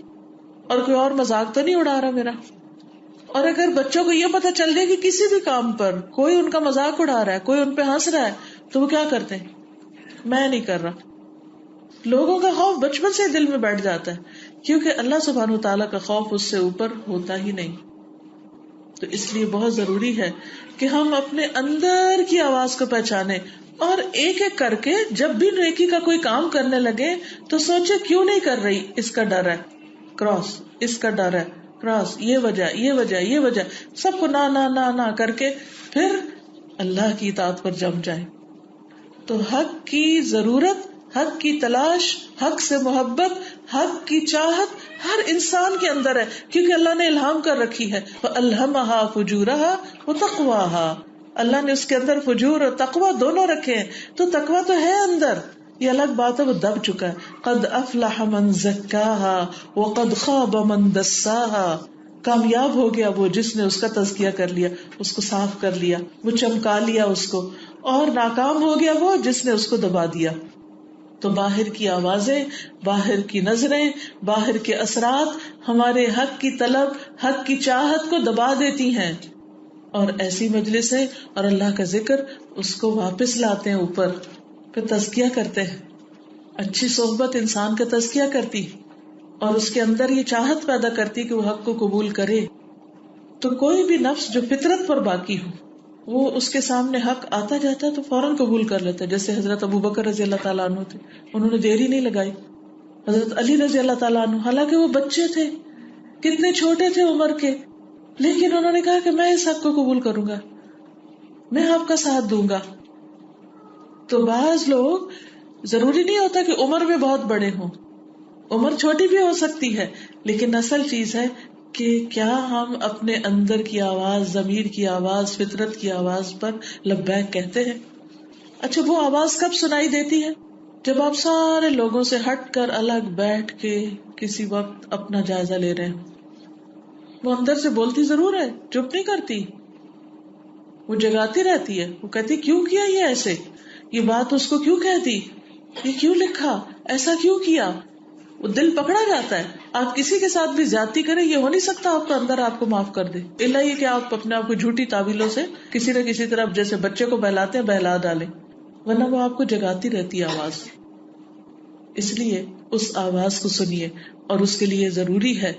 اور کوئی اور مذاق تو نہیں اڑا رہا میرا. اور اگر بچوں کو یہ پتہ چل جائے کہ کسی بھی کام پر کوئی ان کا مذاق اڑا رہا ہے، کوئی ان پہ ہنس رہا ہے، تو وہ کیا کرتے ہیں؟ میں نہیں کر رہا. لوگوں کا خوف بچپن سے دل میں بیٹھ جاتا ہے کیونکہ اللہ سبحانہ وتعالیٰ کا خوف اس سے اوپر ہوتا ہی نہیں. تو اس لیے بہت ضروری ہے کہ ہم اپنے اندر کی آواز کو پہچانے، اور ایک ایک کر کے جب بھی نیکی کا کوئی کام کرنے لگے تو سوچے کیوں نہیں کر رہی. اس کا ڈر ہے کراس، اس کا ڈر ہے کراس، یہ وجہ، یہ وجہ، یہ وجہ، سب کو نہ نہ نہ نہ کر کے پھر اللہ کی اطاعت پر جم جائیں. تو حق کی ضرورت، حق کی تلاش، حق سے محبت، حق کی چاہت ہر انسان کے اندر ہے کیونکہ اللہ نے الہام کر رکھی ہے. فَأَلْهَمَهَا فُجُورَهَا وَتَقْوَاهَا، اللہ نے اس کے اندر فجور اور تقوی دونوں رکھے ہیں. تو تقوی تو ہے اندر، یہ الگ بات ہے وہ دب چکا ہے. قد افلح من زکاها وقد خاب من دساها، کامیاب ہو گیا وہ جس نے اس کا تزکیہ کر لیا، اس کو صاف کر لیا، وہ چمکا لیا اس کو، اور ناکام ہو گیا وہ جس نے اس کو دبا دیا. تو باہر کی آوازیں، باہر کی نظریں، باہر کے اثرات ہمارے حق کی طلب، حق کی چاہت کو دبا دیتی ہیں، اور ایسی مجلسیں اور اللہ کا ذکر اس کو واپس لاتے ہیں اوپر، پھر تزکیہ کرتے ہیں. اچھی صحبت انسان کا تزکیہ کرتی. اور اس کے اندر یہ چاہت پیدا کرتی کہ وہ حق کو قبول کرے. تو کوئی بھی نفس جو فطرت پر باقی ہو وہ اس کے سامنے حق آتا جاتا ہے تو فوراً قبول کر لیتا ہے. جیسے حضرت ابو بکر رضی اللہ تعالیٰ عنہ تھے, انہوں نے دیر ہی نہیں لگائی. حضرت علی رضی اللہ تعالیٰ عنہ, حالانکہ وہ بچے تھے, کتنے چھوٹے تھے عمر کے, لیکن انہوں نے کہا کہ میں اس حق کو قبول کروں گا, میں آپ کا ساتھ دوں گا. تو بعض لوگ, ضروری نہیں ہوتا کہ عمر میں بہت بڑے ہوں, عمر چھوٹی بھی ہو سکتی ہے, لیکن اصل چیز ہے کہ کیا ہم اپنے اندر کی آواز, ضمیر کی آواز, فطرت کی آواز پر لبیک کہتے ہیں. اچھا, وہ آواز کب سنائی دیتی ہے؟ جب آپ سارے لوگوں سے ہٹ کر الگ بیٹھ کے کسی وقت اپنا جائزہ لے رہے ہیں. وہ اندر سے بولتی ضرور ہے, چپ نہیں کرتی, وہ جگاتی رہتی ہے. وہ کہتی کیوں کیا یہ ایسے, یہ بات اس کو کیوں کہہ دی, یہ کیوں لکھا, ایسا کیوں کیا. وہ دل پکڑا جاتا ہے. آپ کسی کے ساتھ بھی زیادتی کریں, یہ ہو نہیں سکتا آپ کا اندر آپ کو معاف کر دے, الا یہ کہ آپ اپنے آپ کو جھوٹی تعویلوں سے کسی نہ کسی طرح جیسے بچے کو بہلاتے ہیں بہلا ڈالیں, ورنہ وہ آپ کو جگاتی رہتی ہے آواز. اس لیے اس آواز کو سنیے, اور اس کے لیے ضروری ہے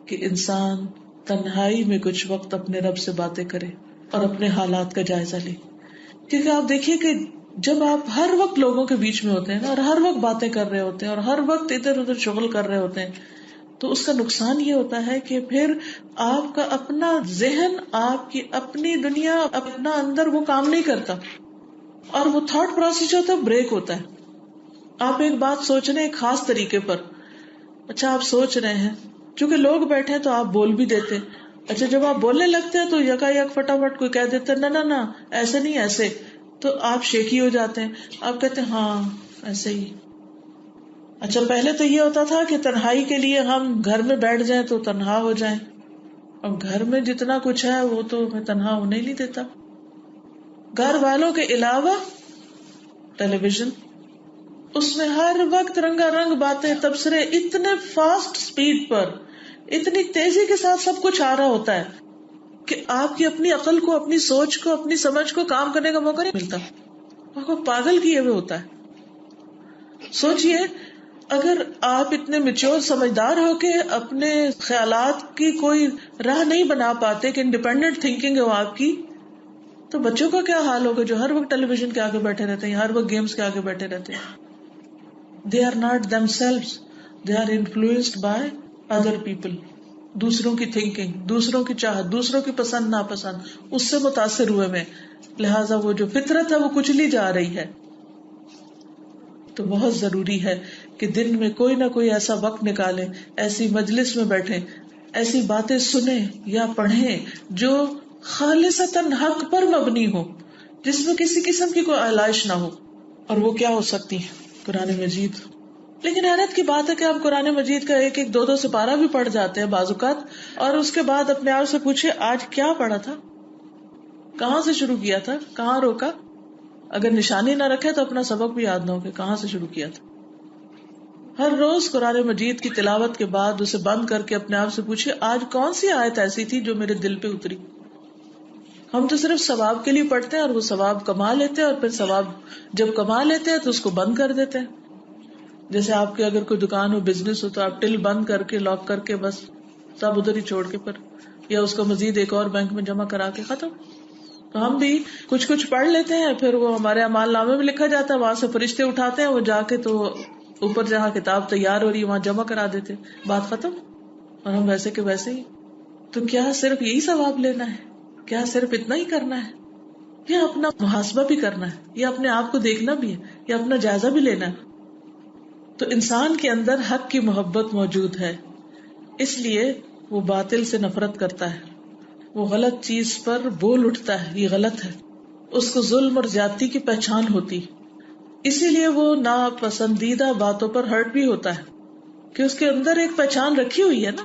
کہ انسان تنہائی میں کچھ وقت اپنے رب سے باتیں کرے اور اپنے حالات کا جائزہ لے. کیونکہ آپ دیکھیے کہ جب آپ ہر وقت لوگوں کے بیچ میں ہوتے ہیں اور ہر وقت باتیں کر رہے ہوتے ہیں اور ہر وقت ادھر ادھر شغل کر رہے ہوتے ہیں, تو اس کا نقصان یہ ہوتا ہے کہ پھر آپ کا اپنا ذہن, آپ کی اپنی دنیا, اپنا اندر وہ کام نہیں کرتا, اور وہ تھاٹ پروسیس جو ہوتا ہے بریک ہوتا ہے. آپ ایک بات سوچ رہے ہیں ایک خاص طریقے پر, اچھا آپ سوچ رہے ہیں, چونکہ لوگ بیٹھے ہیں تو آپ بول بھی دیتے. اچھا جب آپ بولنے لگتے ہیں تو یکا یک فٹافٹ کوئی کہہ دیتا ہے نہ ایسے نہیں ایسے, تو آپ شیکی ہو جاتے ہیں. آپ کہتے ہیں ہاں ایسے ہی. اچھا پہلے تو یہ ہوتا تھا کہ تنہائی کے لیے ہم گھر میں بیٹھ جائیں تو تنہا ہو جائیں, اب گھر میں جتنا کچھ ہے وہ تو میں تنہا ہونے نہیں دیتا. گھر والوں کے علاوہ ٹیلی ویژن, اس میں ہر وقت رنگا رنگ باتیں, تبصرے, اتنے فاسٹ سپیڈ پر, اتنی تیزی کے ساتھ سب کچھ آ رہا ہوتا ہے کہ آپ کی اپنی عقل کو, اپنی سوچ کو, اپنی سمجھ کو کام کرنے کا موقع نہیں ملتا. آپ کو پاگل کیے ہوئے ہوتا ہے. سوچئے اگر آپ اتنے میچور سمجھدار ہو کے اپنے خیالات کی کوئی راہ نہیں بنا پاتے کہ انڈیپینڈنٹ تھنکنگ ہے وہ آپ کی, تو بچوں کا کیا حال ہوگا جو ہر وقت ٹیلی ویژن کے آگے بیٹھے رہتے ہیں, ہر وقت گیمز کے آگے بیٹھے رہتے ہیں. They are not themselves, they are influenced by other people. دوسروں کی تھنکنگ, دوسروں کی چاہت, دوسروں کی پسند ناپسند, اس سے متاثر ہوئے میں, لہٰذا وہ جو فطرت ہے وہ کچلی جا رہی ہے. تو بہت ضروری ہے کہ دن میں کوئی نہ کوئی ایسا وقت نکالیں, ایسی مجلس میں بیٹھیں, ایسی باتیں سنیں یا پڑھیں جو خالصتاً حق پر مبنی ہو, جس میں کسی قسم کی کوئی آلائش نہ ہو. اور وہ کیا ہو سکتی ہے؟ قرآن مجید. لیکن حیرت کی بات ہے کہ آپ قرآن مجید کا ایک ایک دو دو سپارہ بھی پڑھ جاتے ہیں بعض اوقات, اور اس کے بعد اپنے آپ سے پوچھے آج کیا پڑھا تھا, کہاں سے شروع کیا تھا, کہاں روکا. اگر نشانی نہ رکھے تو اپنا سبق بھی یاد نہ ہو کہ کہاں سے شروع کیا تھا. ہر روز قرآن مجید کی تلاوت کے بعد اسے بند کر کے اپنے آپ سے پوچھے آج کون سی آیت ایسی تھی جو میرے دل پہ اتری. ہم تو صرف ثواب کے لیے پڑھتے ہیں اور وہ ثواب کما لیتے ہیں, اور پھر ثواب جب کما لیتے ہیں تو اس کو بند کر دیتے ہیں. جیسے آپ کے اگر کوئی دکان ہو, بزنس ہو, تو آپ ٹل بند کر کے, لاک کر کے, بس سب ادھر ہی چھوڑ کے پھر, یا اس کو مزید ایک اور بینک میں جمع کرا کے ختم. تو ہم بھی کچھ کچھ پڑھ لیتے ہیں, پھر وہ ہمارے اعمال نامے میں لکھا جاتا ہے, وہاں سے فرشتے اٹھاتے ہیں, وہ جا کے تو اوپر جہاں کتاب تیار ہو رہی ہے وہاں جمع کرا دیتے, بات ختم, اور ہم ویسے کے ویسے ہی. تو کیا صرف یہی ثواب لینا ہے؟ کیا صرف اتنا ہی کرنا ہے؟ یا اپنا محاسبہ بھی کرنا ہے, یا اپنے آپ کو دیکھنا بھی ہے, یا اپنا جائزہ بھی لینا ہے؟ تو انسان کے اندر حق کی محبت موجود ہے, اس لیے وہ باطل سے نفرت کرتا ہے, وہ غلط چیز پر بول اٹھتا ہے یہ غلط ہے, اس کو ظلم اور زیادتی کی پہچان ہوتی, اسی لیے وہ ناپسندیدہ باتوں پر ہرٹ بھی ہوتا ہے کہ اس کے اندر ایک پہچان رکھی ہوئی ہے نا.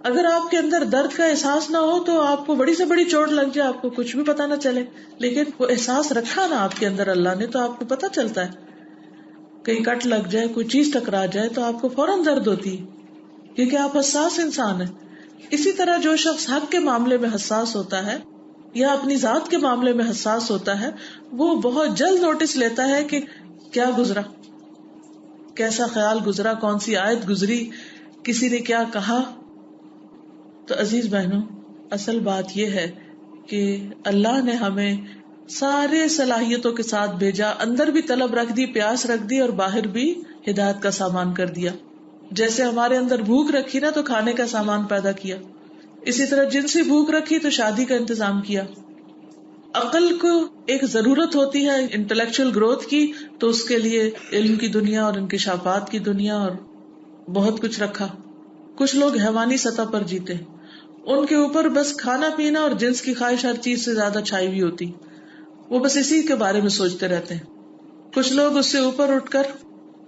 اگر آپ کے اندر درد کا احساس نہ ہو تو آپ کو بڑی سے بڑی چوٹ لگ جائے, آپ کو کچھ بھی پتا نہ چلے, لیکن وہ احساس رکھا نا آپ کے اندر اللہ نے, تو آپ کو پتا چلتا ہے. کہیں کٹ لگ جائے, کوئی چیز ٹکرا جائے تو آپ کو فوراً درد ہوتی ہے, کیونکہ آپ حساس انسان ہیں. اسی طرح جو شخص حق کے معاملے میں حساس ہوتا ہے یا اپنی ذات کے معاملے میں حساس ہوتا ہے, وہ بہت جلد نوٹس لیتا ہے کہ کیا گزرا, کیسا خیال گزرا, کون سی آیت گزری, کسی نے کیا کہا. تو عزیز بہنوں، اصل بات یہ ہے کہ اللہ نے ہمیں سارے صلاحیتوں کے ساتھ بھیجا، اندر بھی طلب رکھ دی، پیاس رکھ دی، اور باہر بھی ہدایت کا سامان کر دیا. جیسے ہمارے اندر بھوک رکھی نا تو کھانے کا سامان پیدا کیا، اسی طرح جنسی بھوک رکھی تو شادی کا انتظام کیا. عقل کو ایک ضرورت ہوتی ہے انٹلیکچوئل گروتھ کی، تو اس کے لیے علم کی دنیا اور انکشافات کی دنیا اور بہت کچھ رکھا. کچھ لوگ حیوانی سطح پر جیتے ہیں، ان کے اوپر بس کھانا پینا اور جنس کی خواہش ہر چیز سے زیادہ چھائی ہوئی ہوتی، وہ بس اسی کے بارے میں سوچتے رہتے ہیں. کچھ لوگ اس سے اوپر اٹھ کر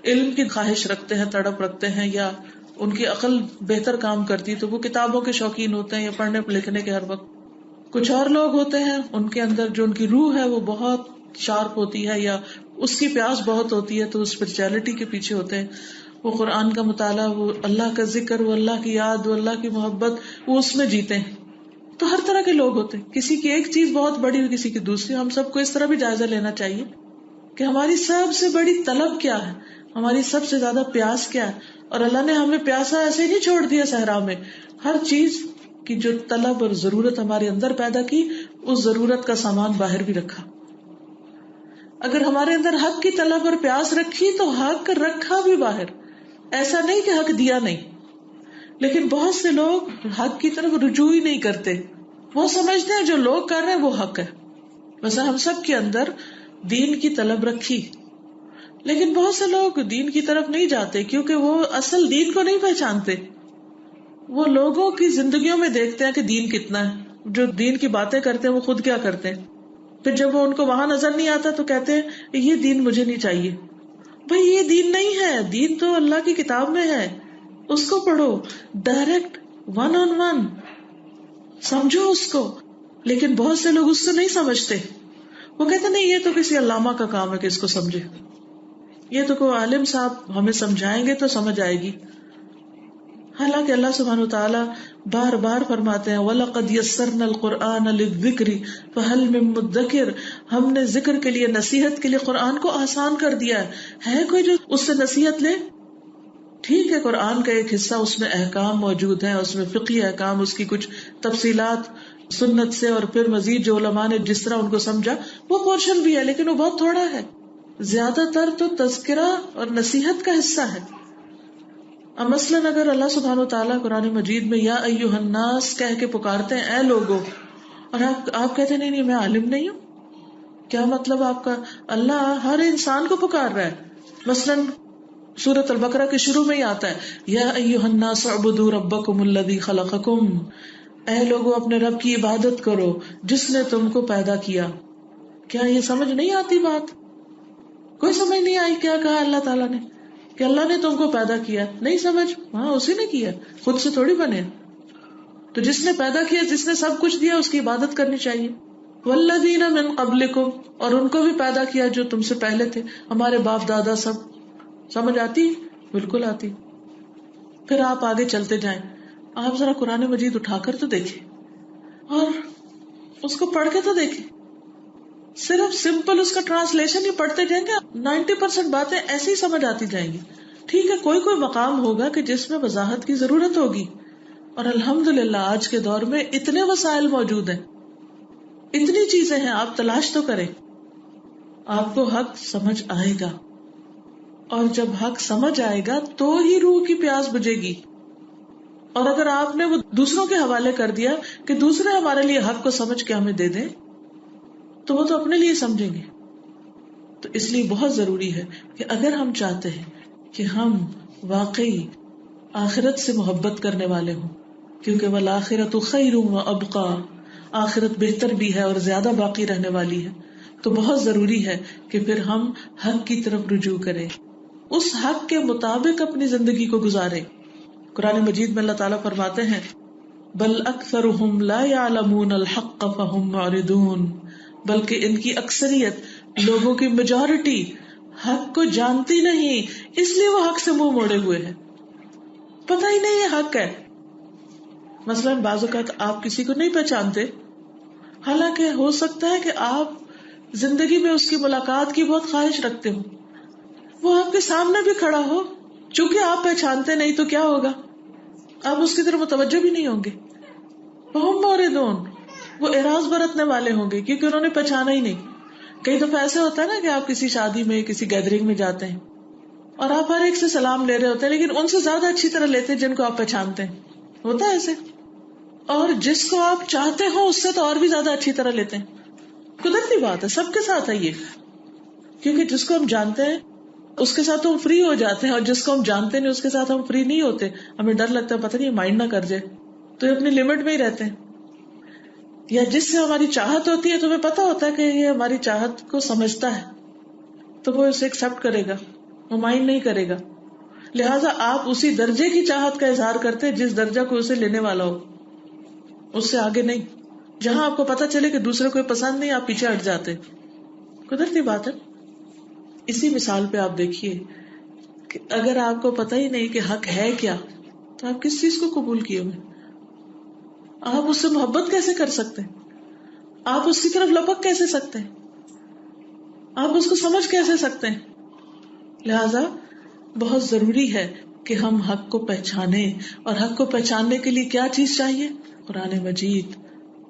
علم کی خواہش رکھتے ہیں، تڑپ رکھتے ہیں، یا ان کی عقل بہتر کام کرتی تو وہ کتابوں کے شوقین ہوتے ہیں یا پڑھنے لکھنے کے ہر وقت. کچھ اور لوگ ہوتے ہیں ان کے اندر جو ان کی روح ہے وہ بہت شارپ ہوتی ہے یا اس کی پیاس بہت ہوتی ہے، تو اسپرچولیٹی کے پیچھے ہوتے ہیں. وہ قرآن کا مطالعہ، وہ اللہ کا ذکر، وہ اللہ کی یاد، وہ اللہ کی محبت، وہ اس میں جیتے ہیں. تو ہر طرح کے لوگ ہوتے ہیں، کسی کی ایک چیز بہت بڑی اور کسی کی دوسری. ہم سب کو اس طرح بھی جائزہ لینا چاہیے کہ ہماری سب سے بڑی طلب کیا ہے، ہماری سب سے زیادہ پیاس کیا ہے. اور اللہ نے ہمیں پیاسا ایسے نہیں چھوڑ دیا صحرا میں، ہر چیز کی جو طلب اور ضرورت ہمارے اندر پیدا کی، اس ضرورت کا سامان باہر بھی رکھا. اگر ہمارے اندر حق کی طلب اور پیاس رکھی تو حق رکھا بھی باہر. ایسا نہیں کہ حق دیا نہیں، لیکن بہت سے لوگ حق کی طرف رجوع ہی نہیں کرتے. وہ سمجھتے ہیں جو لوگ کر رہے ہیں وہ حق ہے. ویسے ہم سب کے اندر دین کی طلب رکھی، لیکن بہت سے لوگ دین کی طرف نہیں جاتے کیونکہ وہ اصل دین کو نہیں پہچانتے. وہ لوگوں کی زندگیوں میں دیکھتے ہیں کہ دین کتنا ہے، جو دین کی باتیں کرتے ہیں وہ خود کیا کرتے ہیں. پھر جب وہ ان کو وہاں نظر نہیں آتا تو کہتے ہیں یہ دین مجھے نہیں چاہیے. بھئی یہ دین نہیں ہے، دین تو اللہ کی کتاب میں ہے، اس کو پڑھو ڈائریکٹ، ون آن ون سمجھو اس کو. لیکن بہت سے لوگ اس سے نہیں سمجھتے. وہ کہتے نہیں یہ تو کسی علامہ کا کام ہے کہ اس کو سمجھے، یہ تو کوئی عالم صاحب ہمیں سمجھائیں گے تو سمجھ آئے گی. حالانکہ اللہ سبحانہ وتعالیٰ بار بار فرماتے ہیں وَلَقَدْ يَسَّرْنَا الْقُرْآنَ لِلذِّكْرِ فَهَلْ مِن مُدَّكِرٍ، ہم نے ذکر کے لیے، نصیحت کے لیے قرآن کو آسان کر دیا ہے کوئی جو اس سے نصیحت لے؟ ٹھیک ہے قرآن کا ایک حصہ اس میں احکام موجود ہیں، اس میں فقہی احکام، اس کی کچھ تفصیلات سنت سے، اور پھر مزید جو علماء نے جس طرح ان کو سمجھا وہ پورشن بھی ہے، لیکن وہ بہت تھوڑا ہے. زیادہ تر تو تذکرہ اور نصیحت کا حصہ ہے. اب مثلاً اگر اللہ سبحانہ وتعالیٰ قرآن مجید میں یا ایھا الناس کہہ کے پکارتے ہیں اے لوگو، اور آپ کہتے ہیں نہیں میں عالم نہیں ہوں، کیا مطلب آپ کا؟ اللہ ہر انسان کو پکار رہا ہے. مثلاً سورۃ البقرہ کے شروع میں ہی آتا ہے یا ایھا الناس اعبدوا ربکم الذی خلقکم، اے لوگو اپنے رب کی عبادت کرو جس نے تم کو پیدا کیا. کیا یہ سمجھ نہیں آتی بات؟ کوئی سمجھ نہیں آئی کیا کہا اللہ تعالیٰ نے کہ اللہ نے تم کو پیدا کیا؟ نہیں سمجھ؟ ہاں اسی نے کیا، خود سے تھوڑی بنے. تو جس نے پیدا کیا، جس نے سب کچھ دیا، اس کی عبادت کرنی چاہیے. والذین من قبلکم، اور ان کو بھی پیدا کیا جو تم سے پہلے تھے، ہمارے باپ دادا سب. سمجھ آتی؟ بالکل آتی. پھر آپ آگے چلتے جائیں، آپ ذرا قرآن مجید اٹھا کر تو دیکھیں اور اس کو پڑھ کے تو دیکھیں. صرف سمپل اس کا ٹرانسلیشن ہی پڑھتے جائیں گے، 90% باتیں ایسے ہی سمجھ آتی جائیں گی. ٹھیک ہے کوئی مقام ہوگا کہ جس میں وضاحت کی ضرورت ہوگی، اور الحمدللہ آج کے دور میں اتنے وسائل موجود ہیں، اتنی چیزیں ہیں، آپ تلاش تو کریں. آپ کو حق سمجھ آئے گا، اور جب حق سمجھ آئے گا تو ہی روح کی پیاس بجھے گی. اور اگر آپ نے وہ دوسروں کے حوالے کر دیا کہ دوسرے ہمارے لیے حق کو سمجھ کے ہمیں دے دیں، تو وہ تو اپنے لیے سمجھیں گے. تو اس لیے بہت ضروری ہے کہ اگر ہم چاہتے ہیں کہ ہم واقعی آخرت سے محبت کرنے والے ہوں، کیونکہ والآخرۃ خیر وابقیٰ، آخرت بہتر بھی ہے اور زیادہ باقی رہنے والی ہے، تو بہت ضروری ہے کہ پھر ہم حق کی طرف رجوع کریں، اس حق کے مطابق اپنی زندگی کو گزاریں. قرآن مجید میں اللہ تعالیٰ فرماتے ہیں بل اکثرهم لا يعلمون الحق فهم معرضون، بلکہ ان کی اکثریت، لوگوں کی میجورٹی حق کو جانتی نہیں، اس لیے وہ حق سے منہ موڑے ہوئے ہیں. پتہ ہی نہیں یہ حق ہے. مثلا بعض اوقات آپ کسی کو نہیں پہچانتے، حالانکہ ہو سکتا ہے کہ آپ زندگی میں اس کی ملاقات کی بہت خواہش رکھتے ہو، وہ آپ کے سامنے بھی کھڑا ہو، چونکہ آپ پہچانتے نہیں تو کیا ہوگا؟ آپ اس کی طرف متوجہ بھی نہیں ہوں گے. وہم موردون، وہ اعراض برتنے والے ہوں گے کیونکہ انہوں نے پہچانا ہی نہیں. کئی دفعہ ایسے ہوتا ہے نا کہ آپ کسی شادی میں کسی گیدرنگ میں جاتے ہیں اور آپ ہر ایک سے سلام لے رہے ہوتے ہیں لیکن ان سے زیادہ اچھی طرح لیتے ہیں جن کو آپ پہچانتے ہیں. ہوتا ہے ایسے. اور جس کو آپ چاہتے ہو اس سے تو اور بھی زیادہ اچھی طرح لیتے ہیں. قدرتی بات ہے، سب کے ساتھ ہے یہ. کیونکہ جس کو ہم جانتے ہیں اس کے ساتھ تو ہم فری ہو جاتے ہیں، اور جس کو ہم جانتے نہیں اس کے ساتھ ہم فری نہیں ہوتے. ہمیں ڈر لگتا ہے پتہ نہیں مائنڈ نہ کر جائے، تو یہ اپنی لمٹ میں ہی رہتے ہیں. یا جس سے ہماری چاہت ہوتی ہے، تمہیں پتا ہوتا ہے کہ یہ ہماری چاہت کو سمجھتا ہے تو وہ اسے ایکسپٹ کرے گا، وہ مائنڈ نہیں کرے گا. لہٰذا آپ اسی درجے کی چاہت کا اظہار کرتے ہیں جس درجہ کو اسے لینے والا ہو، اس سے آگے نہیں. جہاں آپ کو پتا چلے کہ دوسرے کو پسند نہیں، آپ پیچھے ہٹ جاتے. قدرتی بات ہے. اسی مثال پہ آپ دیکھیے کہ اگر آپ کو پتہ ہی نہیں کہ حق ہے کیا تو آپ کس چیز کو قبول کیے ہوئے؟ آپ اس سے محبت کیسے کر سکتے ہیں؟ آپ اس کی طرف لپک کیسے سکتے ہیں؟ آپ اس کو سمجھ کیسے سکتے ہیں؟ لہذا بہت ضروری ہے کہ ہم حق کو پہچانیں. اور حق کو پہچاننے کے لیے کیا چیز چاہیے؟ قرآن مجید،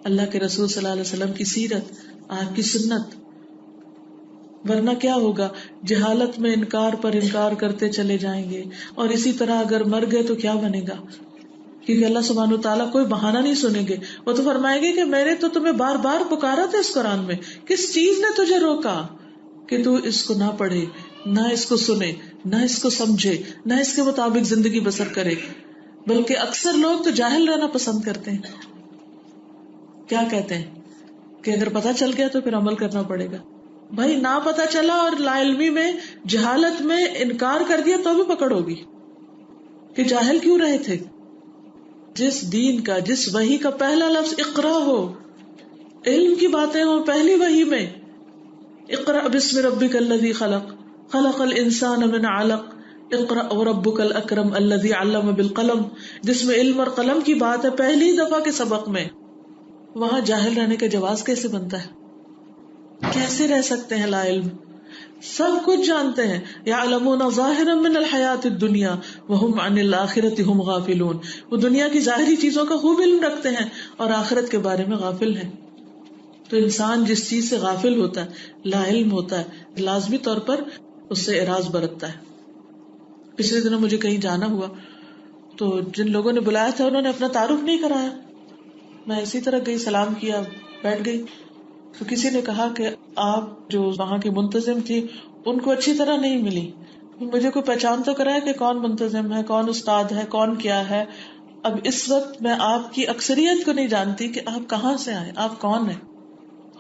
اللہ کے رسول صلی اللہ علیہ وسلم کی سیرت، آپ کی سنت. ورنہ کیا ہوگا؟ جہالت میں انکار پر انکار کرتے چلے جائیں گے، اور اسی طرح اگر مر گئے تو کیا بنے گا؟ کیونکہ اللہ سبحانہ وتعالیٰ کوئی بہانہ نہیں سنیں گے. وہ تو فرمائیں گے کہ میں نے تو تمہیں بار بار پکارا تھا اس قرآن میں، کس چیز نے تجھے روکا کہ تو اس کو نہ پڑھے، نہ اس کو سنے، نہ اس کو سمجھے، نہ اس کے مطابق زندگی بسر کرے. بلکہ اکثر لوگ تو جاہل رہنا پسند کرتے ہیں. کیا کہتے ہیں کہ اگر پتہ چل گیا تو پھر عمل کرنا پڑے گا. بھائی نہ پتہ چلا اور لا علمی میں، جہالت میں انکار کر دیا تو بھی پکڑ ہوگی کہ جاہل کیوں رہے تھے. جس دین کا، جس وحی کا پہلا لفظ اقرا ہو، علم کی باتیں ہوں پہلی وحی میں، اقرا بسم ربک الذی خلق، خلق الانسان من علق، اقرا وربک الاکرم الذی علم بالقلم، جس میں علم اور قلم کی بات ہے پہلی دفعہ کے سبق میں. وہاں جاہل رہنے کا جواز کیسے بنتا ہے؟ کیسے رہ سکتے ہیں لا علم؟ سب کچھ جانتے ہیں. یعلمون ظاہرا من الحیات الدنیا وهم عن الآخرۃ هم غافلون. وہ دنیا کی ظاہری چیزوں کا خوب علم رکھتے ہیں اور آخرت کے بارے میں غافل ہیں. تو انسان جس چیز سے غافل ہوتا ہے، لا علم ہوتا ہے، لازمی طور پر اس سے اعراض برتتا ہے. پچھلے دنوں مجھے کہیں جانا ہوا تو جن لوگوں نے بلایا تھا انہوں نے اپنا تعارف نہیں کرایا. میں اسی طرح گئی، سلام کیا، بیٹھ گئی. تو کسی نے کہا کہ آپ جو وہاں کی منتظم تھی ان کو اچھی طرح نہیں ملی. مجھے کوئی پہچان تو کرایا کہ کون منتظم ہے، کون استاد ہے، کون کیا ہے. اب اس وقت میں آپ کی اکثریت کو نہیں جانتی کہ آپ کہاں سے آئے، آپ کون ہیں.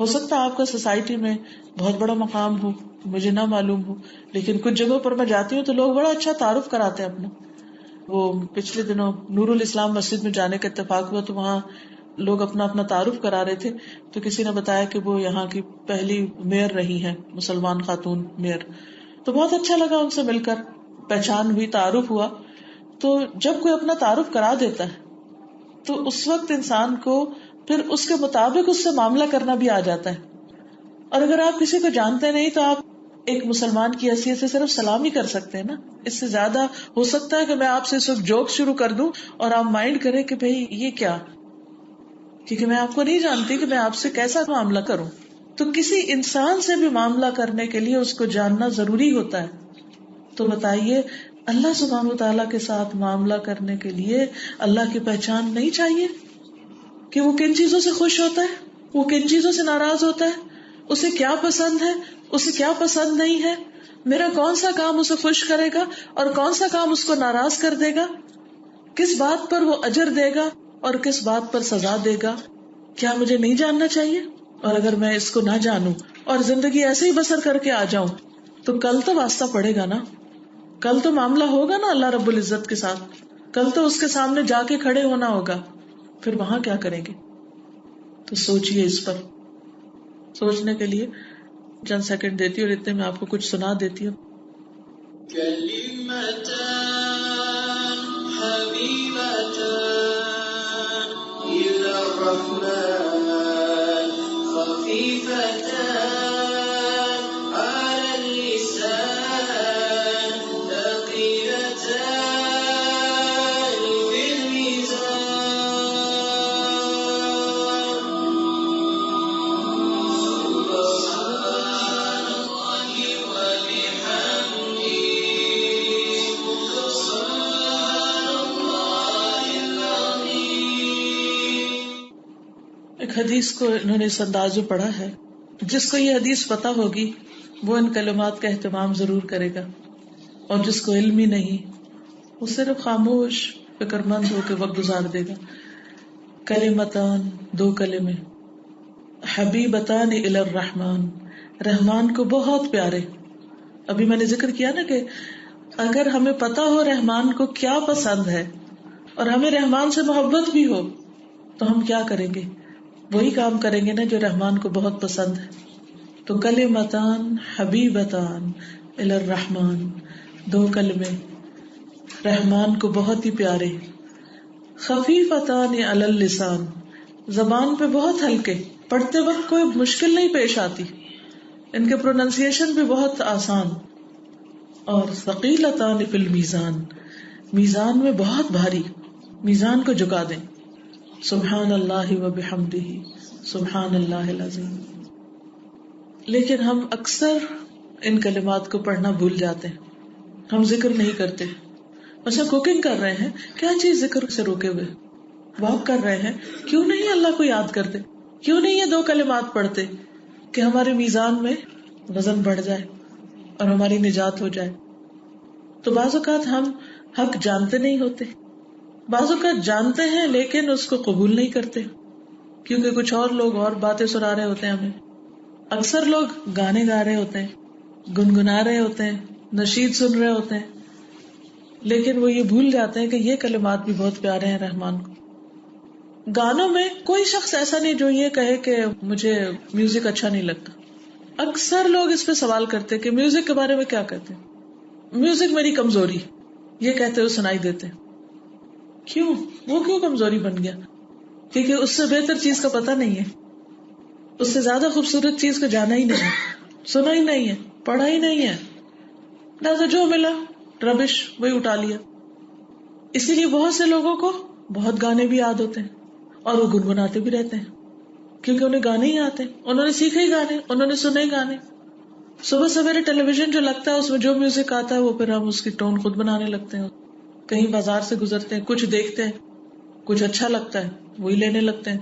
ہو سکتا ہے آپ کا سوسائٹی میں بہت بڑا مقام ہو، مجھے نہ معلوم ہو، لیکن کچھ جگہوں پر میں جاتی ہوں تو لوگ بڑا اچھا تعارف کراتے ہیں اپنا. وہ پچھلے دنوں نور الاسلام مسجد میں جانے کا اتفاق ہوا تو وہاں لوگ اپنا اپنا تعارف کرا رہے تھے. تو کسی نے بتایا کہ وہ یہاں کی پہلی میئر رہی ہیں، مسلمان خاتون میئر. تو بہت اچھا لگا ان سے مل کر، پہچان ہوئی، تعارف ہوا. تو جب کوئی اپنا تعارف کرا دیتا ہے تو اس وقت انسان کو پھر اس کے مطابق اس سے معاملہ کرنا بھی آ جاتا ہے. اور اگر آپ کسی کو جانتے نہیں تو آپ ایک مسلمان کی حیثیت سے صرف سلام ہی کر سکتے ہیں نا. اس سے زیادہ ہو سکتا ہے کہ میں آپ سے اس وقت جوک شروع کر دوں اور آپ مائنڈ کریں کہ بھئی یہ کیا، کیونکہ میں آپ کو نہیں جانتی کہ میں آپ سے کیسا معاملہ کروں. تو کسی انسان سے بھی معاملہ کرنے کے لیے اس کو جاننا ضروری ہوتا ہے. تو بتائیے اللہ سبحانہ وتعالیٰ کے ساتھ معاملہ کرنے کے لیے اللہ کی پہچان نہیں چاہیے کہ وہ کن چیزوں سے خوش ہوتا ہے، وہ کن چیزوں سے ناراض ہوتا ہے، اسے کیا پسند ہے، اسے کیا پسند نہیں ہے، میرا کون سا کام اسے خوش کرے گا اور کون سا کام اس کو ناراض کر دے گا، کس بات پر وہ اجر دے گا اور کس بات پر سزا دے گا. کیا مجھے نہیں جاننا چاہیے؟ اور اگر میں اس کو نہ جانوں اور زندگی ایسے ہی بسر کر کے آ جاؤں تو کل تو واسطہ پڑے گا نا، کل تو معاملہ ہوگا نا اللہ رب العزت کے ساتھ، کل تو اس کے سامنے جا کے کھڑے ہونا ہوگا. پھر وہاں کیا کریں گے؟ تو سوچئے، اس پر سوچنے کے لیے چند سیکنڈ دیتی ہوں اور اتنے میں آپ کو کچھ سنا دیتی ہوں.
كلمتان حبيبتان إلى الرحمن خفيفتان على اللسان ثقيلتان في الميزان
ایک حدیث کو انہوں نے اس انداز میں پڑھا ہے، جس کو یہ حدیث پتہ ہوگی وہ ان کلمات کا اہتمام ضرور کرے گا، اور جس کو علم ہی نہیں وہ صرف خاموش فکر مند ہو کے وقت گزار دے گا. کلمتان، دو کلمے، حبیبتان الی الرحمن، رحمان کو بہت پیارے. ابھی میں نے ذکر کیا نا کہ اگر ہمیں پتا ہو رحمان کو کیا پسند ہے اور ہمیں رحمان سے محبت بھی ہو تو ہم کیا کریں گے؟ وہی کام کریں گے نا جو رحمان کو بہت پسند ہے. تو کلمتان حبیبتان الی الرحمن، دو کلمے رحمان کو بہت ہی پیارے. خفیفتان علی اللسان، زبان پہ بہت ہلکے، پڑھتے وقت کوئی مشکل نہیں پیش آتی، ان کے پروننسیشن بھی بہت آسان. اور ثقیلتان فی المیزان، میزان میں بہت بھاری، میزان کو جھکا دیں. سبحان اللہ وبحمدہ سبحان اللہ العظیم. لیکن ہم اکثر ان کلمات کو پڑھنا بھول جاتے ہیں، ہم ذکر نہیں کرتے. مثلا کوکنگ کر رہے ہیں، کیا چیز ذکر سے روکے ہوئے؟ واک کر رہے ہیں، کیوں نہیں اللہ کو یاد کرتے؟ کیوں نہیں یہ دو کلمات پڑھتے کہ ہمارے میزان میں وزن بڑھ جائے اور ہماری نجات ہو جائے؟ تو بعض اوقات ہم حق جانتے نہیں ہوتے، بعض اوقات جانتے ہیں لیکن اس کو قبول نہیں کرتے کیونکہ کچھ اور لوگ اور باتیں سنا رہے ہوتے ہیں ہمیں. اکثر لوگ گانے گا رہے ہوتے ہیں، گنگنا رہے ہوتے ہیں، نشید سن رہے ہوتے ہیں، لیکن وہ یہ بھول جاتے ہیں کہ یہ کلمات بھی بہت پیارے ہیں رحمان کو. گانوں میں کوئی شخص ایسا نہیں جو یہ کہے کہ مجھے میوزک اچھا نہیں لگتا. اکثر لوگ اس پہ سوال کرتے کہ میوزک کے بارے میں کیا کہتے ہیں؟ میوزک میری کمزوری، یہ کہتے ہوئے سنائی دیتے. کیوں؟ وہ کیوں کمزوری بن گیا؟ کیونکہ اس سے بہتر چیز کا پتہ نہیں ہے، اس سے زیادہ خوبصورت چیز کو جانا ہی نہیں ہے، سنا ہی نہیں ہے، پڑھا ہی نہیں ہے، لہٰذا جو ملا ربش وہی اٹھا لیا. اسی لیے بہت سے لوگوں کو بہت گانے بھی یاد ہوتے ہیں اور وہ گنگناتے بھی رہتے ہیں کیونکہ انہیں گانے ہی آتے ہیں، انہوں نے سیکھے ہی گانے، انہوں نے سنے ہی گانے. صبح سویرے ٹیلی ویژن جو لگتا ہے اس میں جو میوزک آتا ہے وہ پھر ہم اس کی ٹون خود بنانے لگتے ہیں. کہیں بازار سے گزرتے ہیں، کچھ دیکھتے ہیں، کچھ اچھا لگتا ہے وہی لینے لگتے ہیں.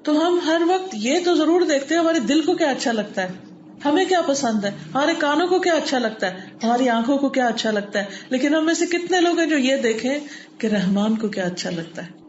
تو ہم ہر وقت یہ تو ضرور دیکھتے ہیں ہمارے دل کو کیا اچھا لگتا ہے، ہمیں کیا پسند ہے، ہمارے کانوں کو کیا اچھا لگتا ہے، ہماری آنکھوں کو کیا اچھا لگتا ہے. لیکن ہم میں سے کتنے لوگ ہیں جو یہ دیکھیں کہ رحمان کو کیا اچھا لگتا ہے.